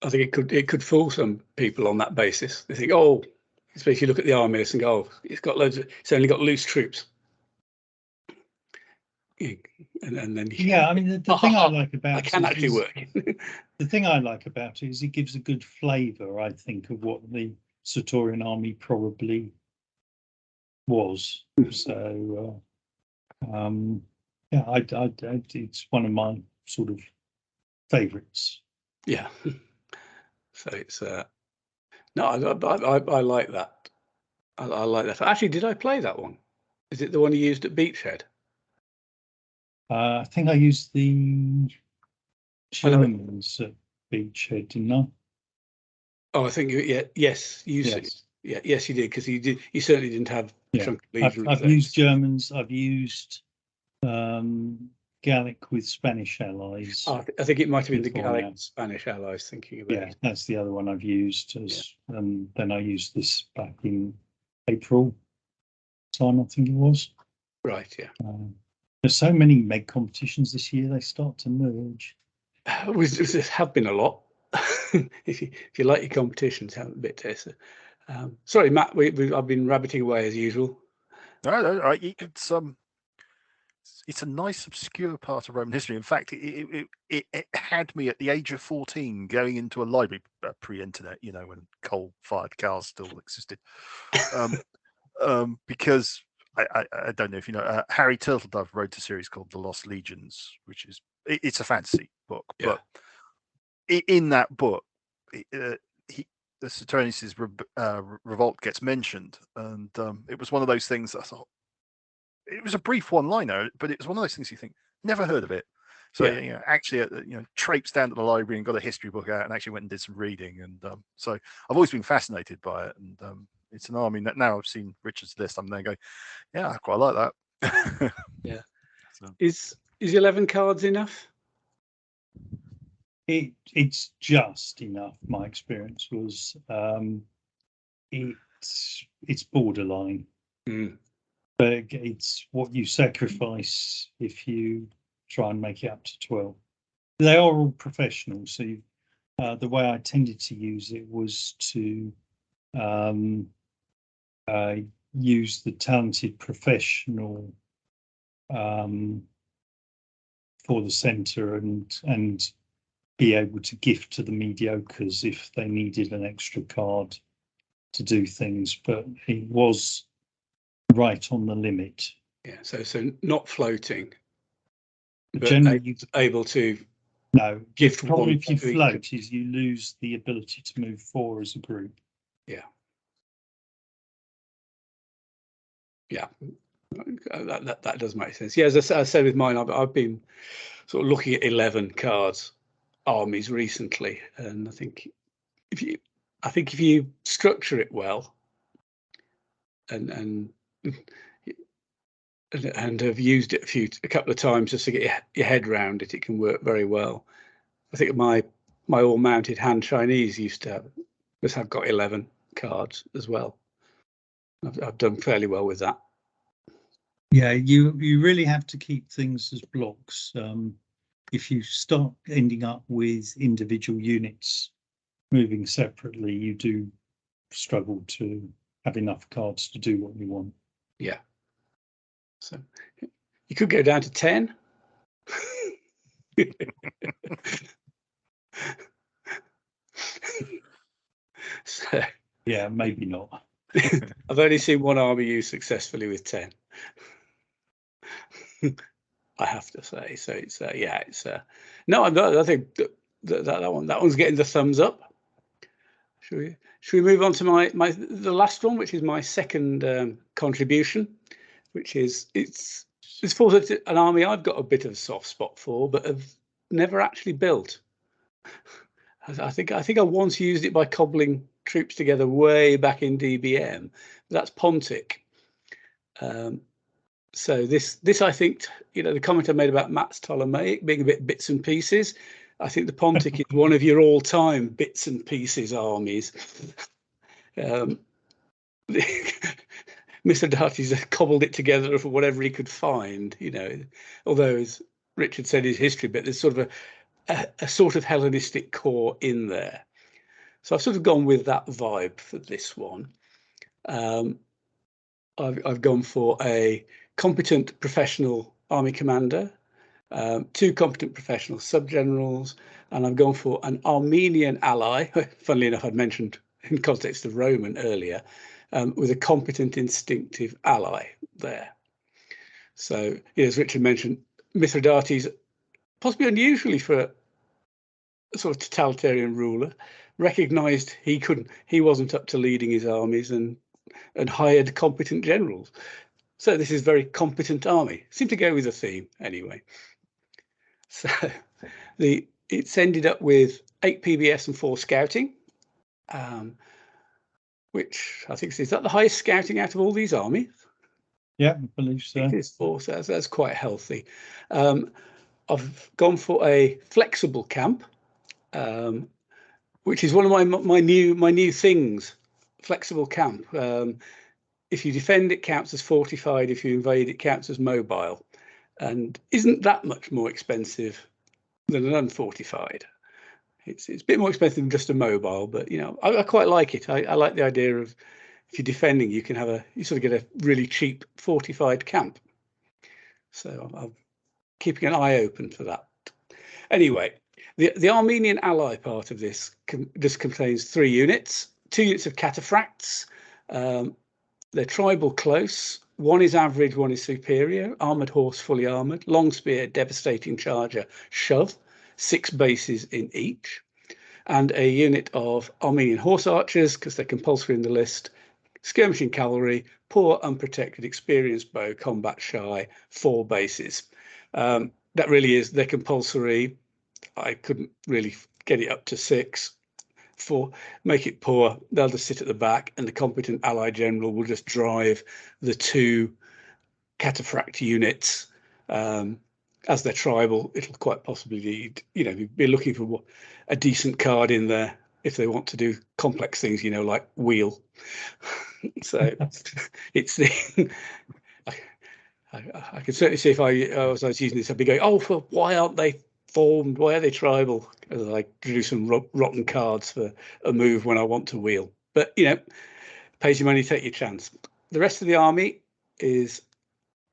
I think it could fool some people on that basis. They think, especially look at the army list and go, it's only got loose troops. And then I mean the thing I like about it can actually work. The thing I like about it is it gives a good flavour, I think, of what the Sertorian army probably was. So it's one of my sort of favourites. Yeah. So it's no, I like that. I like that. Actually, did I play that one? Is it the one you used at Beachhead? I think I used the Germans at Beachhead, didn't I? Oh, I think yes, you yes, you did, because you certainly didn't have chunk legion. I've used Germans. I've used Gallic with Spanish allies. I think it might have been the Gallic Spanish allies. Thinking about it. That's the other one I've used. Then I used this back in April time, I think it was. Right. Yeah. There's so many MEG competitions this year; they start to merge. There have been a lot. if you like your competitions, have a bit taster. Sorry, Matt. I've been rabbiting away as usual. No, it's a nice obscure part of Roman history. In fact, it had me at the age of 14 going into a library, pre-internet, when coal-fired cars still existed, because I don't know if you know, Harry Turtledove wrote a series called The Lost Legions, which is it's a fantasy book, but in that book, the Suetonius' revolt gets mentioned, and it was one of those things that I thought, it was a brief one-liner, but it was one of those things you think, never heard of it. So actually, traipsed down to the library and got a history book out and actually went and did some reading. And so I've always been fascinated by it. And it's an army that now I've seen Richard's list, I'm there going, yeah, I quite like that. Yeah. So. Is 11 cards enough? It's just enough. My experience was it's borderline. But it's what you sacrifice if you try and make it up to 12. They are all professionals, so the way I tended to use it was to use the talented professional for the centre and be able to gift to the mediocres if they needed an extra card to do things, but it was right on the limit. Yeah, so not floating, but generally able to gift. The problem one if you float is you lose the ability to move 4 as a group. Yeah. That does make sense. Yeah, as I said with mine, I've been sort of looking at 11 cards armies recently, and I think if you structure it well and have used it a couple of times just to get your head around it, it can work very well. I think my all-mounted Han Chinese must have got 11 cards as well. I've done fairly well with that. Yeah, you really have to keep things as blocks. If you start ending up with individual units moving separately, you do struggle to have enough cards to do what you want. Yeah. So you could go down to 10. So yeah, maybe not. I've only seen one army used successfully with 10. I have to say. So it's no, I think that one's getting the thumbs up. Should we move on to the last one, which is my second contribution, which is it's for an army I've got a bit of a soft spot for, but have never actually built. I think I once used it by cobbling troops together way back in DBM. That's Pontic. So this I think, the comment I made about Matt's Ptolemaic being a bit bits and pieces, I think the Pontic is one of your all-time bits and pieces armies. Mithridates cobbled it together for whatever he could find, although, as Richard said, his history bit, there's sort of a sort of Hellenistic core in there. So I've sort of gone with that vibe for this one. I've gone for a competent professional army commander, 2 competent professional subgenerals, and I've gone for an Armenian ally. Funnily enough, I'd mentioned in context of Roman earlier, with a competent instinctive ally there. So, as Richard mentioned, Mithridates, possibly unusually for a sort of totalitarian ruler, recognised he wasn't up to leading his armies and hired competent generals. So this is a very competent army. Seemed to go with the theme anyway. So it's ended up with 8 PBS and 4 scouting, which I think is that the highest scouting out of all these armies? Yeah, I believe so. It is 4, so that's quite healthy. I've gone for a flexible camp, which is one of my new things. Flexible camp. If you defend, it counts as fortified. If you invade, it counts as mobile, and isn't that much more expensive than an unfortified. It's a bit more expensive than just a mobile, but I quite like it. I like the idea of, if you're defending, you sort of get a really cheap fortified camp. So I'm keeping an eye open for that. Anyway, the Armenian ally part of this just contains 3 units, 2 units of cataphracts. They're tribal close. 1 is average, 1 is superior. Armoured horse, fully armoured. Long spear, devastating charger, shove. 6 bases in each. And a unit of Armenian horse archers, because they're compulsory in the list. Skirmishing cavalry, poor, unprotected, experienced bow, combat shy, 4 bases. That really is, they're compulsory. I couldn't really get it up to 6. 4, make it poor, they'll just sit at the back, and the competent ally general will just drive the 2 cataphract units. As they're tribal, it'll quite possibly be looking for a decent card in there if they want to do complex things, like wheel. So it's the I can certainly see if I was using this, I'd be going, oh, why aren't they formed? Why are they tribal? As I do some rotten cards for a move when I want to wheel. But, pays your money, take your chance. The rest of the army is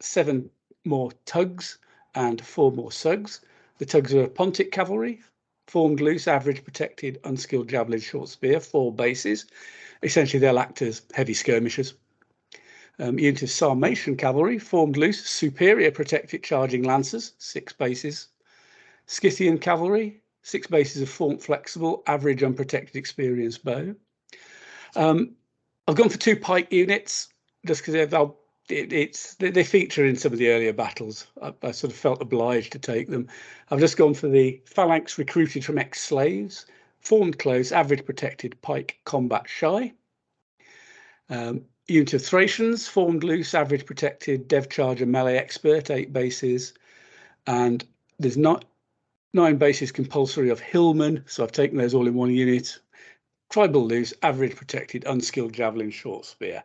7 more tugs and 4 more sugs. The tugs are Pontic cavalry, formed loose, average, protected, unskilled javelin, short spear, 4 bases. Essentially, they'll act as heavy skirmishers. Unit of Sarmatian cavalry, formed loose, superior, protected, charging lancers, 6 bases. Scythian cavalry, 6 bases of formed, flexible, average, unprotected, experienced bow. I've gone for 2 pike units just because they feature in some of the earlier battles. I sort of felt obliged to take them. I've just gone for the phalanx recruited from ex-slaves, formed close, average, protected, pike, combat shy. Unit of Thracians, formed loose, average, protected, dev charger, melee expert, 8 bases. And there's 9 bases compulsory of hillmen, so I've taken those all in 1 unit. Tribal loose, average, protected, unskilled javelin, short spear.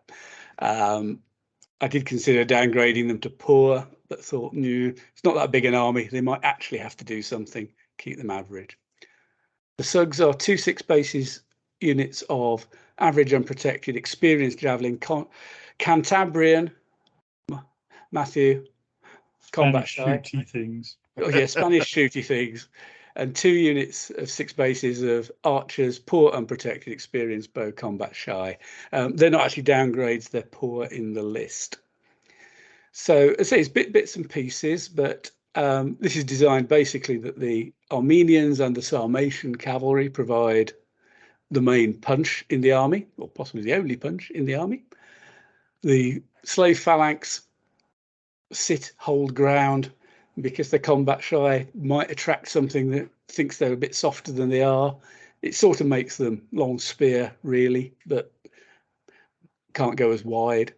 I did consider downgrading them to poor, but thought, no, it's not that big an army. They might actually have to do something, keep them average. The sugs are 2 6 bases units of average, unprotected, experienced javelin, Cantabrian, Matthew, combat shy. Shooty things. Oh yeah, Spanish shooty things. And 2 units of 6 bases of archers, poor, unprotected, experienced bow, combat shy. They're not actually downgrades, they're poor in the list. So I say it's bits and pieces, but this is designed basically that the Armenians and the Sarmatian cavalry provide the main punch in the army, or possibly the only punch in the army. The slave phalanx hold ground, because they're combat shy, might attract something that thinks they're a bit softer than they are. It sort of makes them long spear, really, but can't go as wide.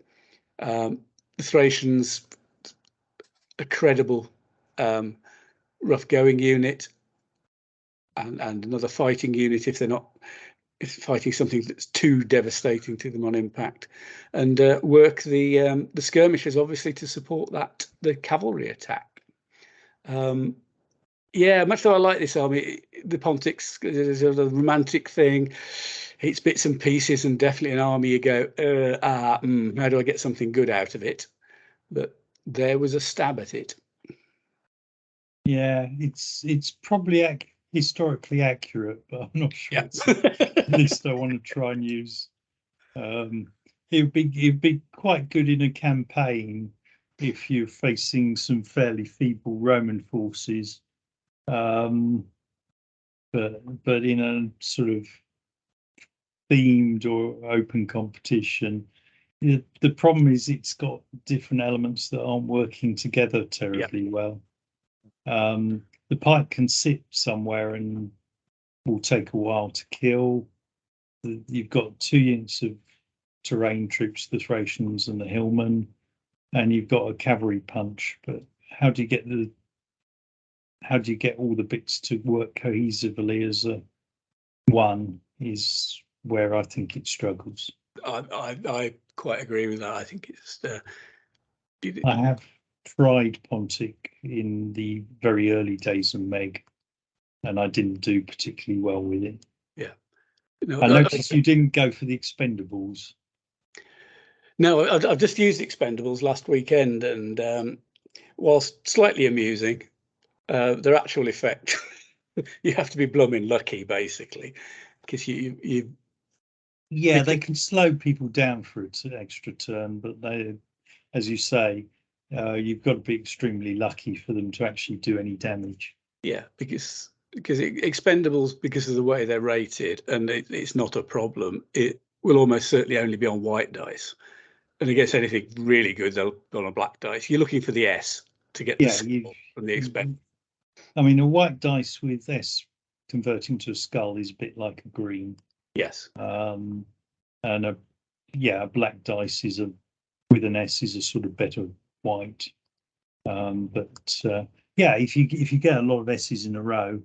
The Thracians, a credible rough going unit, and another fighting unit if they're not fighting something that's too devastating to them on impact, and work the skirmishers obviously to support the cavalry attack. Yeah, much though I like this army, the Pontics, there's a romantic thing. It's bits and pieces, and definitely an army you go, how do I get something good out of it? But there was a stab at it. Yeah, it's probably historically accurate, but I'm not sure it's a list I want to try and use. It'd be quite good in a campaign if you're facing some fairly feeble Roman forces, but in a sort of themed or open competition, the problem is it's got different elements that aren't working together terribly well. The pike can sit somewhere and will take a while to kill. You've got 2 units of terrain troops, the Thracians and the hillmen, and you've got a cavalry punch. But how do you get all the bits to work cohesively as one is where I think it struggles. I quite agree with that. I think it's I have tried Pontic in the very early days of MeG, and I didn't do particularly well with it. Yeah. No, I noticed you didn't go for the expendables. No, I've just used expendables last weekend, and whilst slightly amusing, their actual effect, you have to be blooming lucky, basically, because you they can slow people down for an extra turn, but they, as you say, you've got to be extremely lucky for them to actually do any damage. Yeah, because expendables, because of the way they're rated, and it's not a problem, it will almost certainly only be on white dice, and against anything really good they'll go on a black dice. You're looking for the S to get the skull from the expend. I mean, a white dice with S converting to a skull is a bit like a green. Yes. And a black dice with an S is a sort of better white. If you get a lot of S's in a row,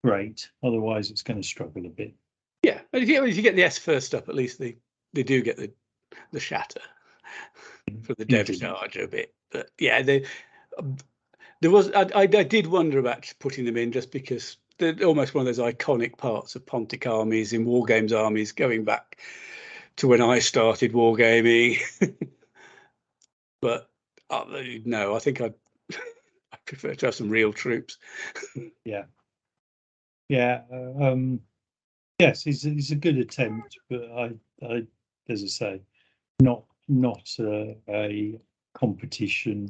great. Otherwise, it's going to struggle a bit. Yeah, and if you get the S first up, at least they do get the shatter for the dev charge a bit. But yeah, there was I did wonder about putting them in just because they're almost one of those iconic parts of Pontic armies in Wargames armies going back to when I started wargaming. But no, I think I prefer to have some real troops. Yeah. Yes, it's a good attempt, but I as I say, not a competition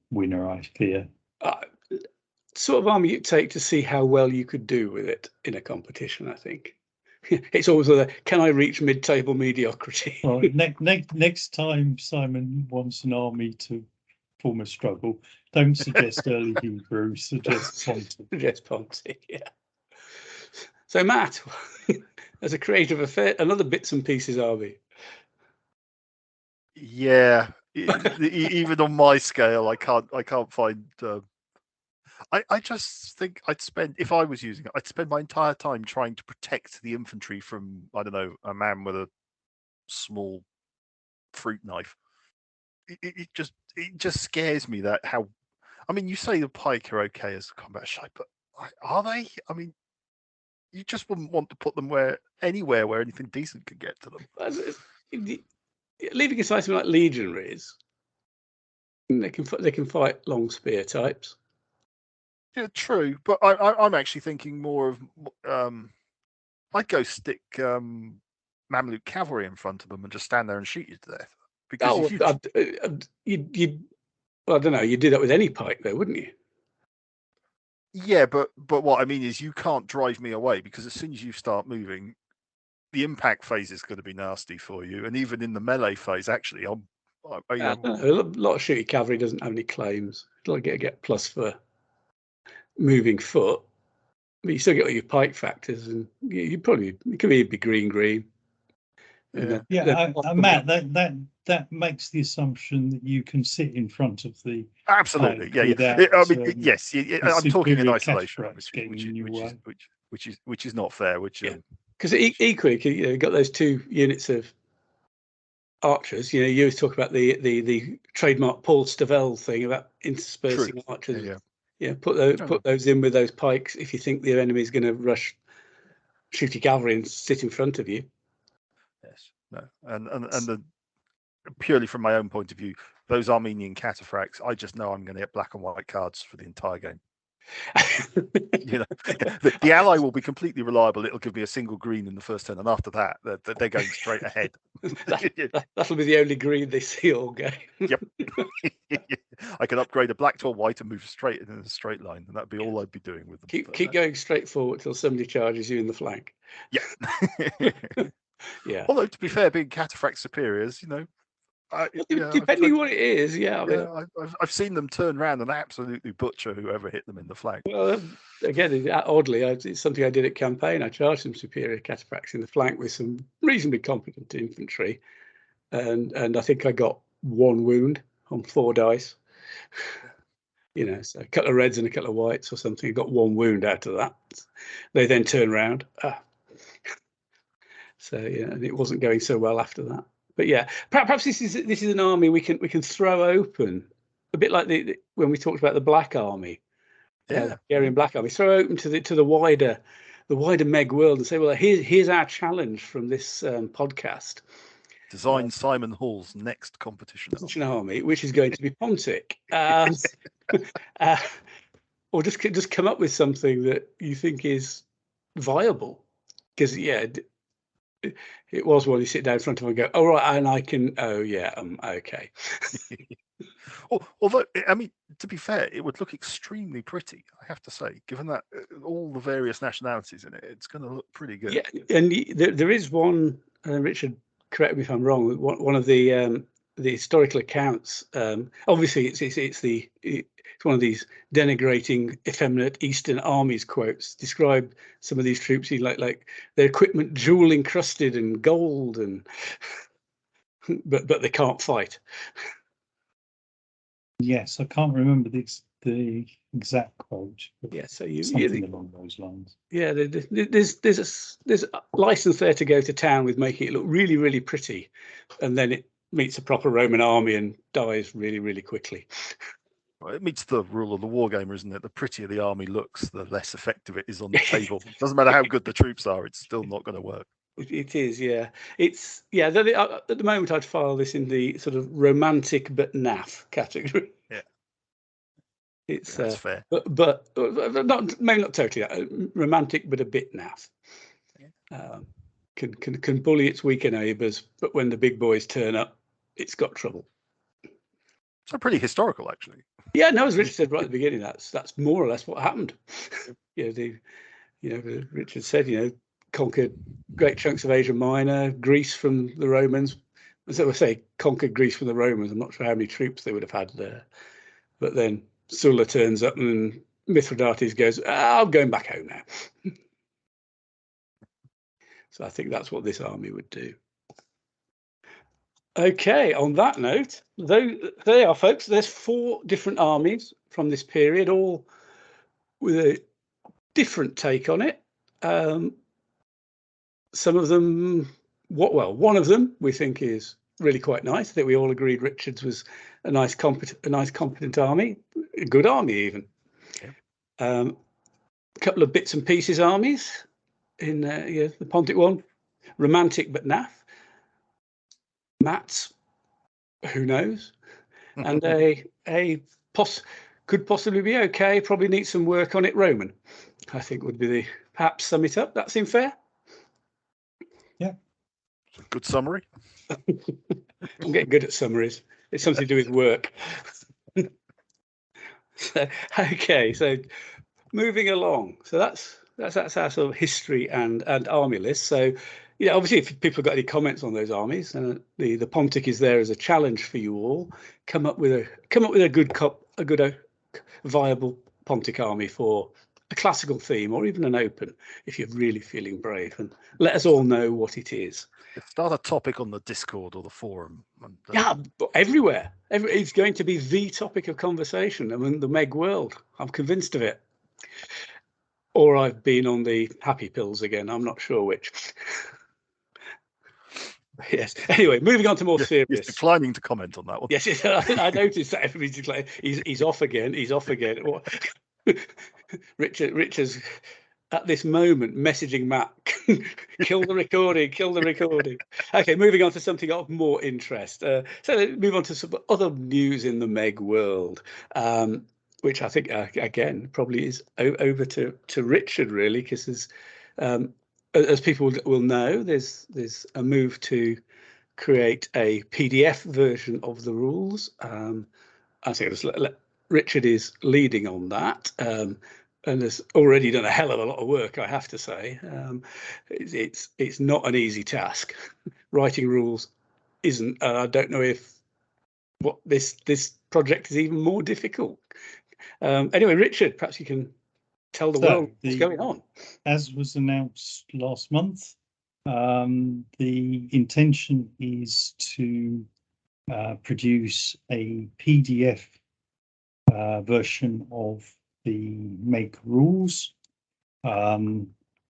winner, I fear. Sort of army you take to see how well you could do with it in a competition, I think. It's always can I reach mid-table mediocrity? Well, next time Simon wants an army to form a struggle, don't suggest early Hebrew, suggest Pontic. Suggest Pontic, yeah. So Matt, as a creator of another bits and pieces army. Yeah, even on my scale, I can't find. I just think if I was using it, I'd spend my entire time trying to protect the infantry from, I don't know, a man with a small fruit knife. It just scares me that how. I mean, you say the pike are okay as a combat shape, but are they? I mean, you just wouldn't want to put them anywhere where anything decent could get to them. Leaving aside something like legionaries, they can fight long spear types. Yeah, true, but I'm actually thinking more of I'd go stick Mamluk cavalry in front of them and just stand there and shoot you to death. Because I don't know, you'd do that with any pike though, wouldn't you? Yeah, but what I mean is you can't drive me away, because as soon as you start moving, the impact phase is going to be nasty for you, and even in the melee phase, actually, a lot of shooty cavalry doesn't have any claims. It'll get plus for moving foot, but you still get all your pike factors, and you probably it could be green. Matt, that makes the assumption that you can sit in front of the absolutely, without, I mean, yes, I'm talking in isolation, which is not fair. Because equally, you've got those two units of archers. You always talk about the trademark Paul Stavell thing about interspersing archers. Yeah, put those in with those pikes if you think the enemy is going to rush shooty cavalry and sit in front of you. Yes, no, and the purely from my own point of view, those Armenian cataphracts, I just know I'm going to get black and white cards for the entire game. The ally will be completely reliable. It'll give me a single green in the first turn, and after that, they're going straight ahead. That'll be the only green they see all game. Yep. I can upgrade a black to a white and move straight in a straight line, and that'd be all I'd be doing with them. Keep going straight forward till somebody charges you in the flank. Yeah. Yeah. Although, to be fair, being cataphract superiors, depending what it is, I've seen them turn around and absolutely butcher whoever hit them in the flank. Well, again, oddly, it's something I did at campaign. I charged some superior cataphracts in the flank with some reasonably competent infantry, and I think I got 1 wound on 4 dice. So a couple of reds and a couple of whites or something. I got 1 wound out of that. They then turn around. So and it wasn't going so well after that. But yeah, perhaps this is an army we can throw open a bit like when we talked about the Black Army, Hungarian Black Army. Throw open to the wider MeG world and say, well, here's our challenge from this podcast. Design Simon Hall's next competition army, which is going to be Pontic, or just come up with something that you think is viable, because it was one you sit down in front of them and go, oh, right, and I can, okay. Although, I mean, to be fair, it would look extremely pretty, I have to say, given that all the various nationalities in it, it's going to look pretty good. Yeah, and there is one, Richard, correct me if I'm wrong, one of the historical accounts, obviously it's one of these denigrating effeminate Eastern armies quotes, describe some of these troops like their equipment jewel encrusted and gold, and but they can't fight. Yes, I can't remember the exact quote. But Yeah, so something along those lines. Yeah, there's a license there to go to town with making it look really, really pretty, and then it meets a proper Roman army and dies really, really quickly. Well, it meets the rule of the wargamer, isn't it? The prettier the army looks, the less effective it is on the table. Doesn't matter how good the troops are; it's still not going to work. It is, yeah. It's at the moment I'd file this in the sort of romantic but naff category. Yeah, It's that's fair. but not maybe not totally romantic, but a bit naff. Can bully its weaker neighbours, but when the big boys turn up, it's got trouble. So pretty historical, actually. Yeah, no, as Richard said right at the beginning, that's more or less what happened. Richard said, conquered great chunks of Asia Minor, Greece from the Romans. So I say conquered Greece from the Romans. I'm not sure how many troops they would have had there. But then Sulla turns up and Mithridates goes, I'm going back home now. So I think that's what this army would do. Okay, on that note, there they are, folks. There's 4 different armies from this period, all with a different take on it. Some of them, one of them we think is really quite nice. That we all agreed Richard's was a nice, competent army, a good army even. Yeah. A couple of bits and pieces armies in the Pontic one, romantic but naff. Matt's, who knows, and could possibly be okay. Probably needs some work on it. Roman, I think, would be perhaps sum it up. That seem fair? Yeah, it's a good summary. I'm getting good at summaries. It's something to do with work. So moving along. So that's our sort of history and army list. So obviously, if people have got any comments on those armies, the Pontic is there as a challenge for you all. Come up with a good viable Pontic army for a classical theme, or even an open, if you're really feeling brave, and let us all know what it is. Start a topic on the Discord or the forum. Yeah, but everywhere. It's going to be the topic of conversation among the Meg world. I'm convinced of it. Or I've been on the happy pills again. I'm not sure which. Yes. Anyway, moving on to more serious. He's declining to comment on that one. Yes, I noticed that everybody's declining. He's off again. He's off again. Richard's at this moment messaging Matt, kill the recording, kill the recording. Okay, moving on to something of more interest. So let's move on to some other news in the Meg world, which I think, again, probably is over to Richard, really, because as people will know, there's a move to create a PDF version of the rules. I think Richard is leading on that. And has already done a hell of a lot of work, I have to say. It's not an easy task. Writing rules isn't. I don't know if this project is even more difficult. Anyway, Richard, perhaps you can tell the world what's going on. As was announced last month, the intention is to produce a PDF version of the MeG rules.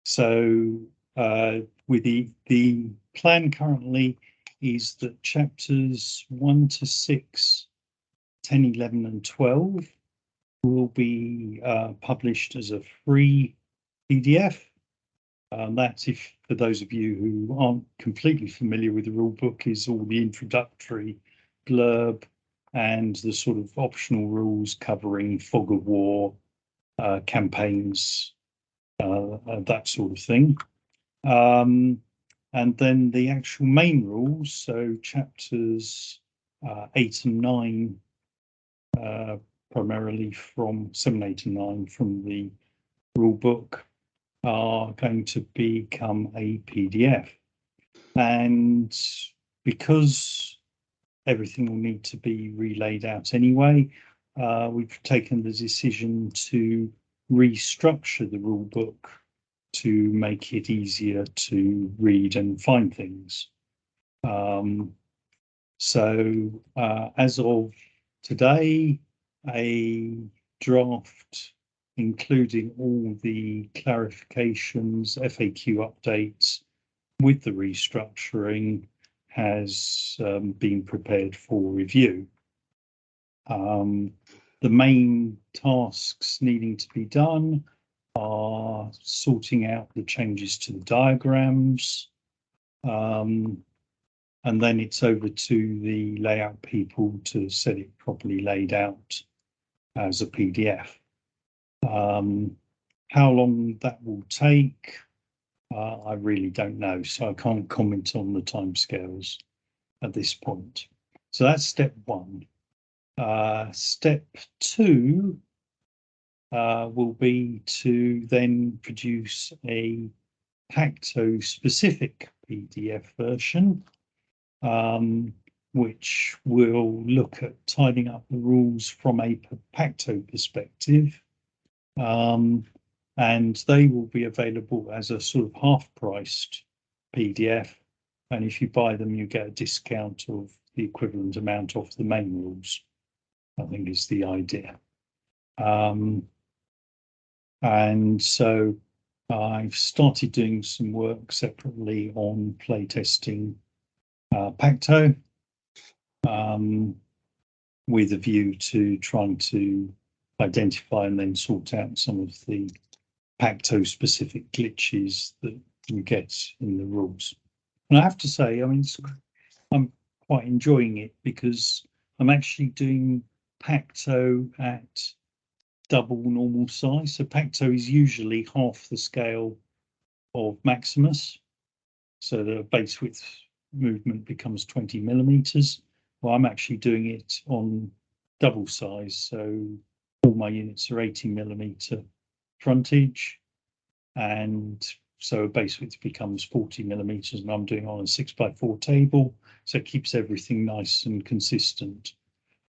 So with the plan currently is that chapters 1 to 6, 10, 11 and 12 will be published as a free PDF. That's, if for those of you who aren't completely familiar with the rule book, is all the introductory blurb and the sort of optional rules covering fog of war, campaigns, that sort of thing. And then the actual main rules, so chapters 8 and 9, primarily from 7, 8 and 9 from the rule book, are going to become a PDF. And because everything will need to be relayed out anyway, we've taken the decision to restructure the rule book to make it easier to read and find things. So as of today, a draft, including all the clarifications, FAQ updates with the restructuring, has been prepared for review. The main tasks needing to be done are sorting out the changes to the diagrams, and then it's over to the layout people to set it properly laid out as a PDF. How long that will take, I really don't know, so I can't comment on the timescales at this point. So that's step one. Step two will be to then produce a Pacto specific PDF version, which will look at tidying up the rules from a Pacto perspective. And they will be available as a sort of half-priced PDF. And if you buy them, you get a discount of the equivalent amount off the main rules, I think is the idea. And so I've started doing some work separately on playtesting Pacto, with a view to trying to identify and then sort out some of the Pacto specific glitches that you get in the rules. And I have to say, I mean, I'm quite enjoying it because I'm actually doing Pacto at double normal size. So Pacto is usually half the scale of Maximus, so the base width movement becomes 20 millimeters. Well, I'm actually doing it on double size, so all my units are 80 millimeter frontage, and so a base width becomes 40 millimeters, and I'm doing on a 6x4 table, so it keeps everything nice and consistent.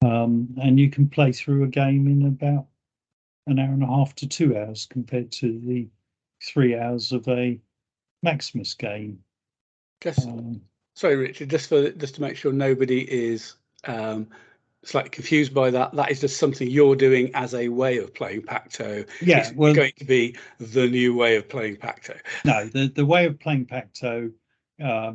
And you can play through a game in about an hour and a half to 2 hours compared to the 3 hours of a Maximus game. Sorry, Richard, just to make sure nobody is slightly confused by that. That is just something you're doing as a way of playing Pacto. Yeah, it's going to be the new way of playing Pacto. No, the way of playing Pacto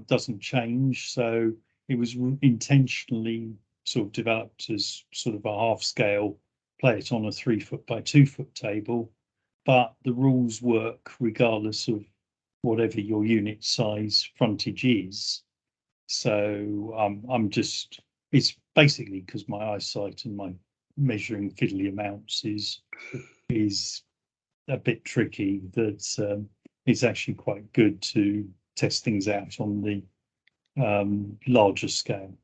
doesn't change. So it was intentionally sort of developed as sort of a half scale, play it on a 3 foot by 2 foot table, but the rules work regardless of whatever your unit size frontage is. So it's basically because my eyesight and my measuring fiddly amounts is a bit tricky, that it's actually quite good to test things out on the larger scale.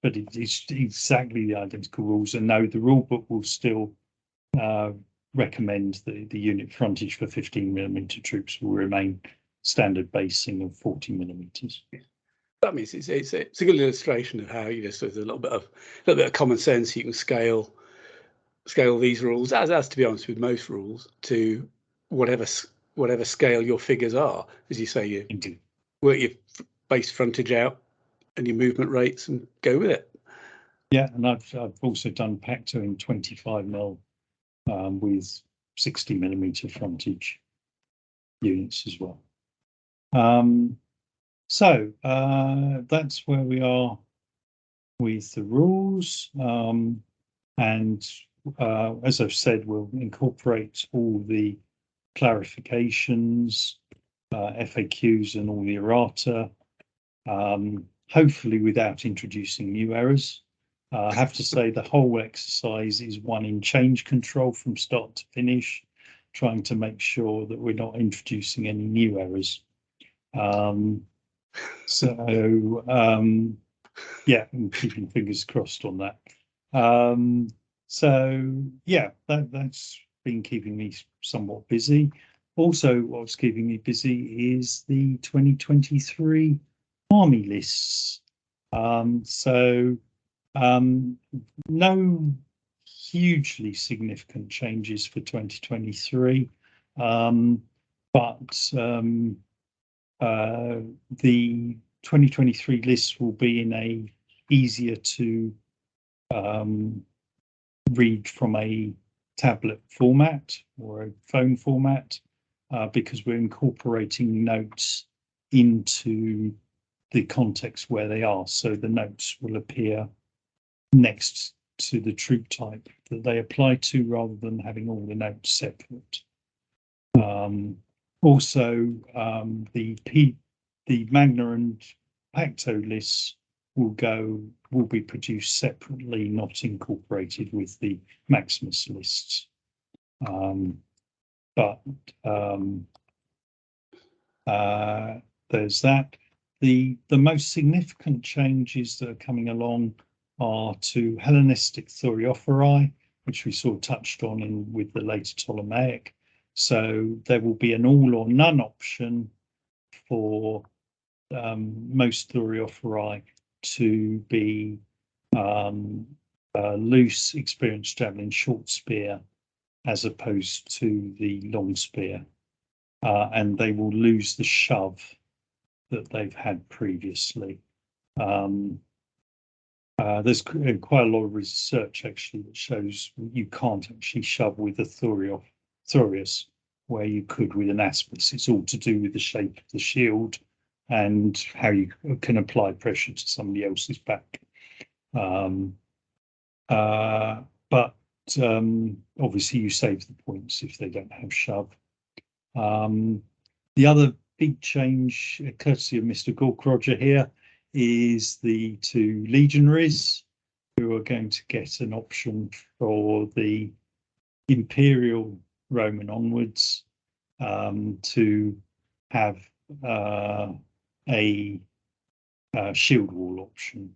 But it's exactly the identical rules, and no, the rule book will still recommend the unit frontage for 15 millimeter troops will remain standard basing of 40 millimeters. That means it's a good illustration of how, you know, so there's a little bit of common sense. You can scale these rules, as to be honest with most rules, to whatever scale your figures are. As you say, you Indeed. Work your base frontage out and your movement rates and go with it. Yeah, and I've also done Pacto in 25 mil with 60 millimeter frontage units as well. So that's where we are with the rules, and as I've said, we'll incorporate all the clarifications, FAQs and all the errata, hopefully without introducing new errors. I have to say the whole exercise is one in change control from start to finish, trying to make sure that we're not introducing any new errors. Yeah, I'm keeping fingers crossed on that. So yeah, that's been keeping me somewhat busy. Also, what's keeping me busy is the 2023 army lists. No hugely significant changes for 2023, but the 2023 lists will be in a easier to read from a tablet format or a phone format, because we're incorporating notes into the context where they are. So the notes will appear next to the troop type that they apply to, rather than having all the notes separate. Also, the Magna and Pacto lists will be produced separately, not incorporated with the Maximus lists. There's that. The most significant changes that are coming along are to Hellenistic Thoriophori, which we sort of touched on with the later Ptolemaic. So there will be an all or none option for most Thoriophori to be loose, experienced javelin, short spear, as opposed to the long spear. And they will lose the shove that they've had previously. There's quite a lot of research actually that shows you can't actually shove with a Thorius where you could with an Aspis. It's all to do with the shape of the shield and how you can apply pressure to somebody else's back. But obviously you save the points if they don't have shove. The other big change, courtesy of Mr. nikgaukroger here, is the two legionaries who are going to get an option for the Imperial Roman onwards to have a shield wall option.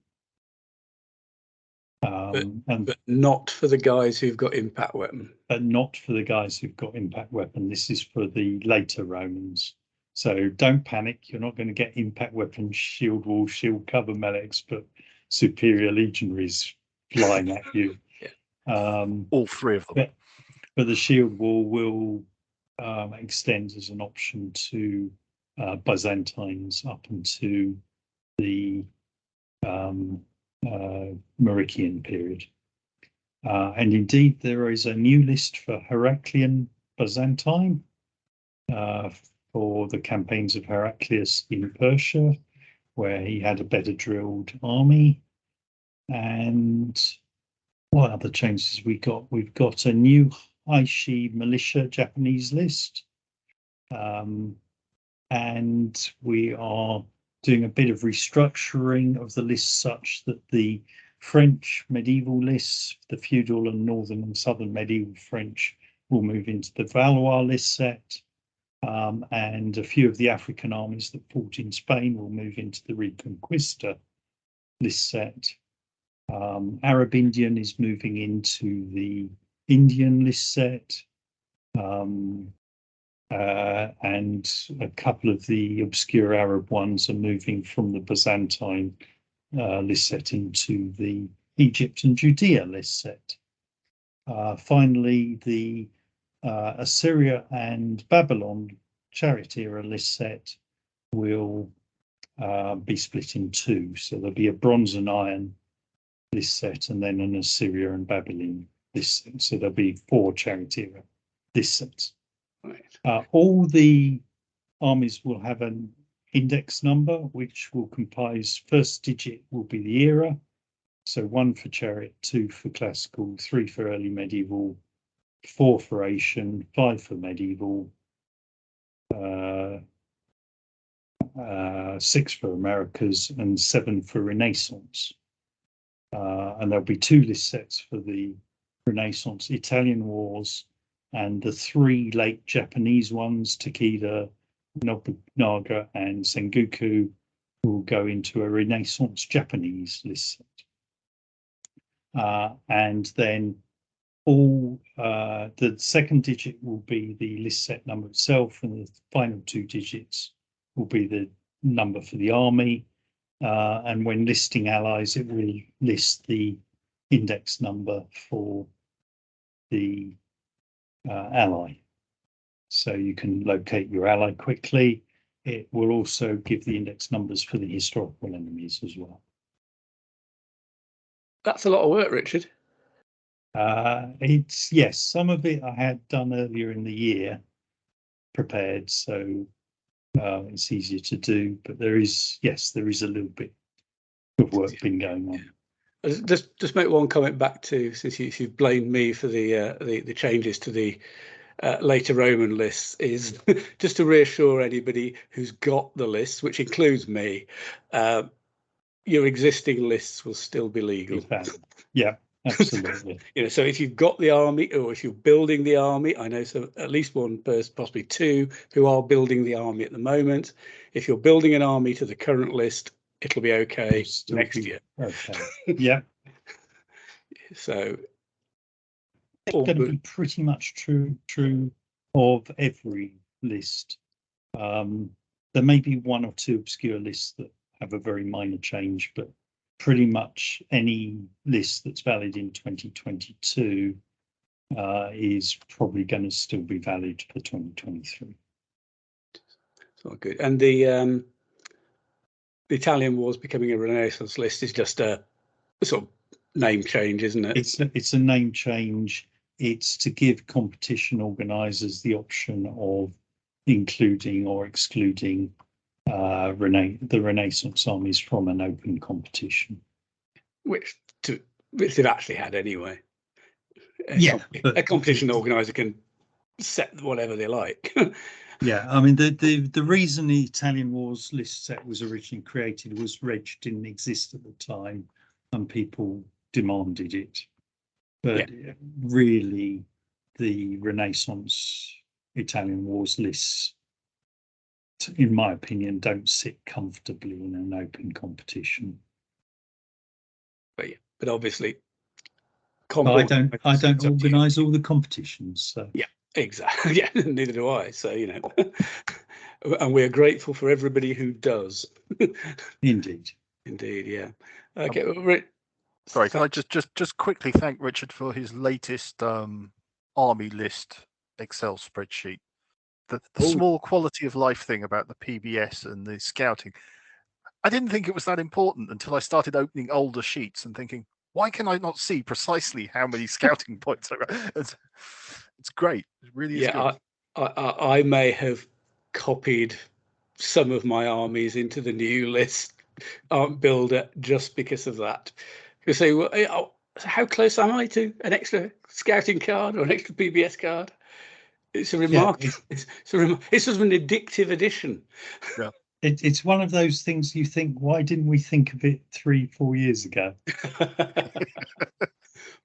But not for the guys who've got impact weapon. But not for the guys who've got impact weapon. This is for the later Romans. So don't panic. You're not going to get impact weapon, shield wall, shield cover medics, but superior legionaries flying at you. Yeah. All three of them. But the shield wall will extend as an option to Byzantines up into the Maurician period. And indeed, there is a new list for Heraclian Byzantine for the campaigns of Heraclius in Persia, where he had a better drilled army. And what other changes we got? We've got a new Aishi militia Japanese list. And we are doing a bit of restructuring of the list such that the French medieval lists, the feudal and northern and southern medieval French, will move into the Valois list set. And a few of the African armies that fought in Spain will move into the Reconquista list set. Arab Indian is moving into the Indian list set. And a couple of the obscure Arab ones are moving from the Byzantine list set into the Egypt and Judea list set. Finally, the Assyria and Babylon chariot era list set will be split in two. So there'll be a bronze and iron list set, and then an Assyria and Babylon list set. So there'll be 4 chariot era list sets. Right. All the armies will have an index number, which will comprise, first digit will be the era. So 1 for chariot, 2 for classical, 3 for early medieval, 4 for Asian, 5 for medieval, 6 for Americas, and 7 for Renaissance. And there'll be 2 list sets for the Renaissance, Italian Wars, and the 3 late Japanese ones, Takeda, Nobunaga, and Sengoku, will go into a Renaissance Japanese list set. And then all the second digit will be the list set number itself, and the final 2 digits will be the number for the army. And when listing allies, it will list the index number for the ally. So you can locate your ally quickly. It will also give the index numbers for the historical enemies as well. That's a lot of work, Richard. It's yes, some of it I had done earlier in the year, prepared, so it's easier to do. But there is a little bit of work been going on. Just make one comment back to, since you've blamed me for the changes to the later Roman lists, is just to reassure anybody who's got the lists, which includes me, your existing lists will still be legal. Yeah, absolutely. So if you've got the army, or if you're building the army, I know at least one person, possibly two, who are building the army at the moment. If you're building an army to the current list, it'll be okay next year. Okay. Yeah. So it's going to be pretty much true of every list. There may be one or two obscure lists that have a very minor change, but pretty much any list that's valid in 2022 is probably going to still be valid for 2023. So good. And the Italian Wars becoming a Renaissance list is just a sort of name change, isn't it? It's a name change. It's to give competition organisers the option of including or excluding the Renaissance armies from an open competition, which they've actually had anyway. A competition organizer can set whatever they like. Yeah, I mean the reason the Italian Wars list set was originally created was Reg didn't exist at the time, and people demanded it. But really, the Renaissance Italian Wars lists, in my opinion, don't sit comfortably in an open competition. But obviously, I don't organise all the competitions. So. Yeah, exactly. Yeah, neither do I. So and we're grateful for everybody who does. Indeed. Yeah. Okay. Sorry, can I just quickly thank Richard for his latest army list Excel spreadsheet. The small quality of life thing about the PBS and the scouting. I didn't think it was that important until I started opening older sheets and thinking, why can I not see precisely how many scouting points are? It's great. It really is good. I may have copied some of my armies into the new list builder just because of that. You say, well, how close am I to an extra scouting card or an extra PBS card? It's a remarkable. It's sort of an addictive addition. Yeah. It's one of those things you think, why didn't we think of it 3-4 years ago?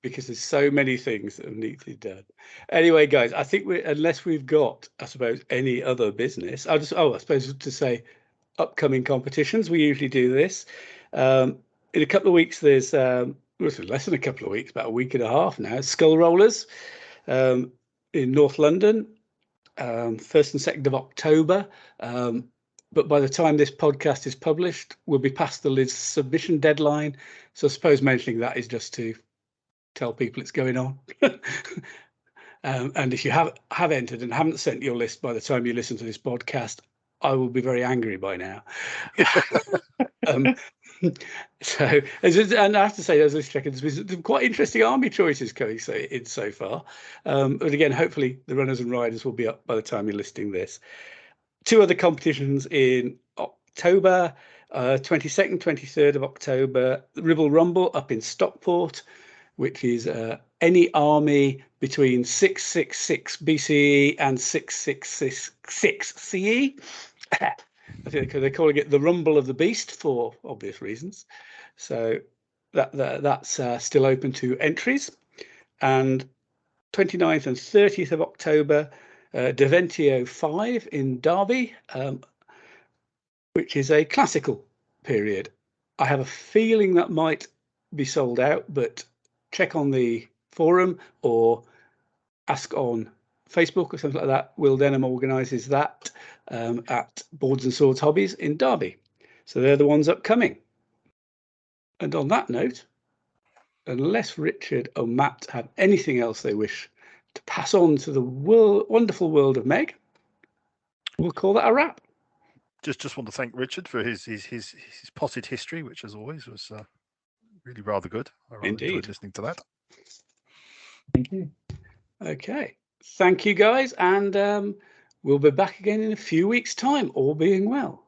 Because there's so many things that need to be done. Anyway, guys, I think unless we've got, I suppose, any other business, I suppose to say upcoming competitions, we usually do this. In a couple of weeks, there's less than a couple of weeks, about a week and a half now, Skull Rollers in North London, 1st and 2nd of October. But by the time this podcast is published, we'll be past the list submission deadline. So I suppose mentioning that is just to tell people it's going on. And if you have entered and haven't sent your list by the time you listen to this podcast, I will be very angry by now. So, and I have to say, as I was checking, there's been quite interesting army choices coming in so far. But again, hopefully the runners and riders will be up by the time you're listing this. 2 other competitions in October, 22nd, 23rd of October, Ribble Rumble up in Stockport, which is any army between 666 BCE and 666 CE. I think they're calling it the Rumble of the Beast for obvious reasons. So that's still open to entries. And 29th and 30th of October, Deventio 5 in Derby, which is a classical period. I have a feeling that might be sold out, but check on the forum or ask on Facebook or something like that. Will Denham organises that at Boards and Swords Hobbies in Derby. So they're the ones upcoming. And on that note, unless Richard or Matt have anything else they wish to pass on to the wonderful world of Meg, we'll call that a wrap. Just want to thank Richard for his potted history, which as always was really rather good. I rather enjoyed listening to that. Thank you. Okay. Thank you, guys. And we'll be back again in a few weeks' time, all being well.